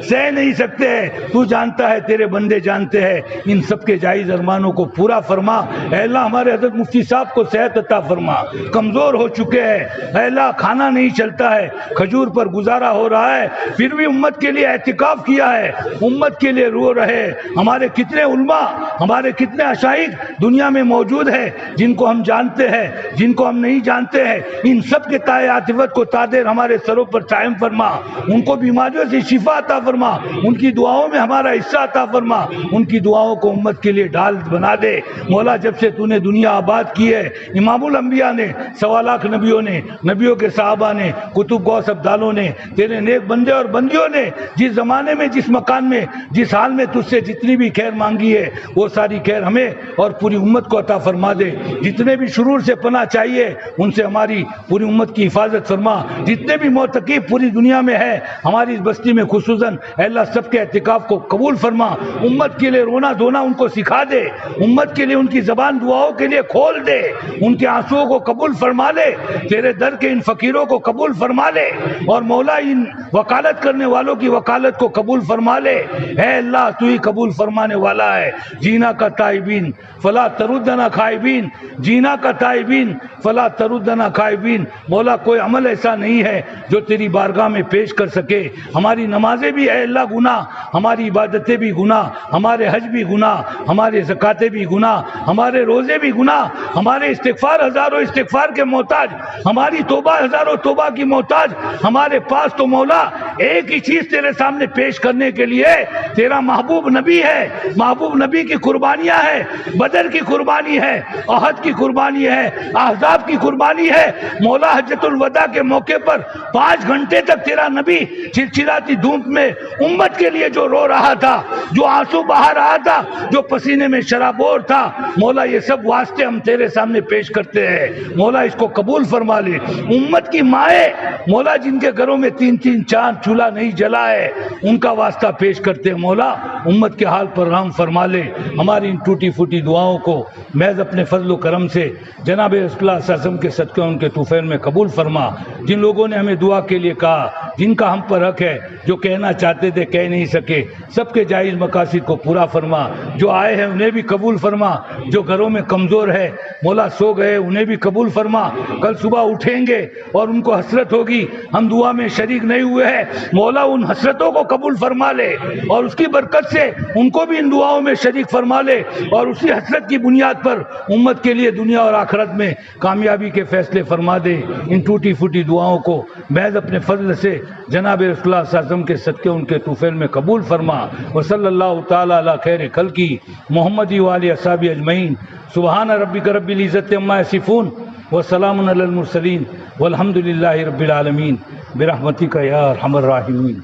سہ نہیں سکتے، تو جانتا ہے، تیرے بندے جانتے ہیں، ان سب کے جائز ارمانوں کو پورا فرما۔ اے اللہ ہمارے حضرت مفتی صاحب کو صحت عطا فرما، کمزور ہو چکے ہیں اے اللہ، کھانا نہیں چلتا ہے، کھجور پر گزارا ہو رہا ہے، پھر بھی امت کے لیے اعتکاف کیا ہے، امت کے لیے رو رہے۔ ہمارے کتنے علماء، ہمارے کتنے اشائخ دنیا میں موجود ہیں جن کو ہم جانتے ہیں، جن کو ہم نہیں جانتے ہیں، ان سب کے تائے عاطفت کو تادر ہمارے سروں پر قائم فرما، ان کو بیماریوں سے شفا عطا فرما، ان کی دعاؤں میں ہمارا حصہ عطا فرما، ان کی دعاؤں کو امت کے لیے ڈھال بنا دے۔ مولا جب سے تو نے دنیا آباد کی ہے، امام الانبیاء نے، 1.25 لاکھ نبیوں نے، نبیوں کے صحابہ نے، کتب غوث ابدالوں نے، تیرے نیک بندے اور بندیوں نے جس زمانے میں، جس مکان میں، جس حال میں تجھ سے جتنی بھی خیر مانگی ہے وہ ساری خیر ہمیں اور پوری امت کو عطا فرما دے۔ جتنے بھی شرور سے پناہ چاہیے ان سے ہماری پوری امت کی حفاظت فرما، جتنے بھی معتکف پوری دنیا میں ہے ہماری اس بستی میں خصوصاً اے اللہ سب کے اعتکاف کو قبول فرما، امت کے لیے رونا دھونا ان کو سکھا دے، امت کے لیے ان کی زبان دعاؤں کے لیے کھول دے، ان کے آنسوؤں کو قبول فرما لے، تیرے در کے ان فقیروں کو قبول فرما لے، اور مولا ان وکالت کرنے والوں کی وکالت کو قبول فرما لے۔ اے اللہ تو ہی قبول فرمانے والا ہے۔ جینا کا تائبین فلا تردنا خائبین، جینا کا تائبین فلا تردنا خائبین۔ مولا کوئی عمل ایسا نہیں ہے جو تیری بارگاہ میں پیش کر سکے، ہماری نمازیں بھی اے اللہ گناہ، ہماری عبادتیں بھی گناہ، ہمارے حج بھی گناہ، ہمارے زکاتیں بھی گناہ، ہمارے روزے بھی گناہ، ہمارے استغفار ہزاروں استغفار کے محتاج، ہماری توبہ ہزاروں توبہ کی محتاج۔ ہمارے پاس تو مولا ایک ہی چیز تیرے سامنے پیش کرنے کے لیے تیرا محبوب نبی ہے، محبوب نبی کی قربانیاں ہیں، بدر کی قربانی ہے، احد کی قربانی ہے، احزاب کی قربانی ہے۔ مولا حجۃ الوداع کے موقع پر 5 گھنٹے تک تیرا نبی چلچلاتی دھوپ میں امت کے لیے جو رو رہا تھا، جو آنسو بہا رہا تھا، جو پسینے میں شرابور تھا، مولا یہ سب واسطے ہم تیرے سامنے پیش کرتے ہیں، مولا اس کو قبول فرما لے۔ امت کی مائیں مولا جن کے گھروں میں 3 چاند چولہا نہیں جلا ہے، ان کا واسطہ پیش کرتے ہیں، مولا امت کے حال پر رحم فرما لے۔ ہماری ان ٹوٹی پھوٹی دعاؤں کو محض اپنے فضل و کرم سے جناب رسول اللہ صلی اللہ علیہ وسلم کے صدقے ان کے طوفین میں قبول فرما۔ جن لوگوں نے ہمیں دعا کے لیے کہا، جن کا ہم پر حق ہے، جو کہنا چاہتے تھے کہہ نہیں سکے، سب کے جائز مقاصد کو پورا فرما۔ جو آئے ہیں انہیں بھی قبول فرما، جو گھروں میں کمزور ہے مولا سو گئے انہیں بھی قبول فرما۔ کل صبح اٹھیں گے اور ان کو حسرت ہوگی ہم دعا میں شریک نہیں ہوئے ہیں، مولا ان حسرتوں کو قبول فرما لے اور اس کی برکت سے ان کو بھی ان دعاؤں میں شریک فرما لے، اور اسی حسرت کی بنیاد پر امت کے لیے دنیا اور آخرت میں کامیابی کے فیصلے فرما دے۔ ان ٹوٹی پھوٹی دعاؤں کو محض اپنے فضل سے جناب رسول اللہ صلی اللہ علیہ وسلم کے صدقے ان کے طوفین میں قبول فرما۔ وصلی اللہ تعالی علی خیر خلقی محمد و آلہ اصحابہ اجمعین۔ سبحان ربک رب العزت عما یصفون وسلام علی المرسلین والحمد للہ رب العالمین برحمتک یا ارحم الراحمین۔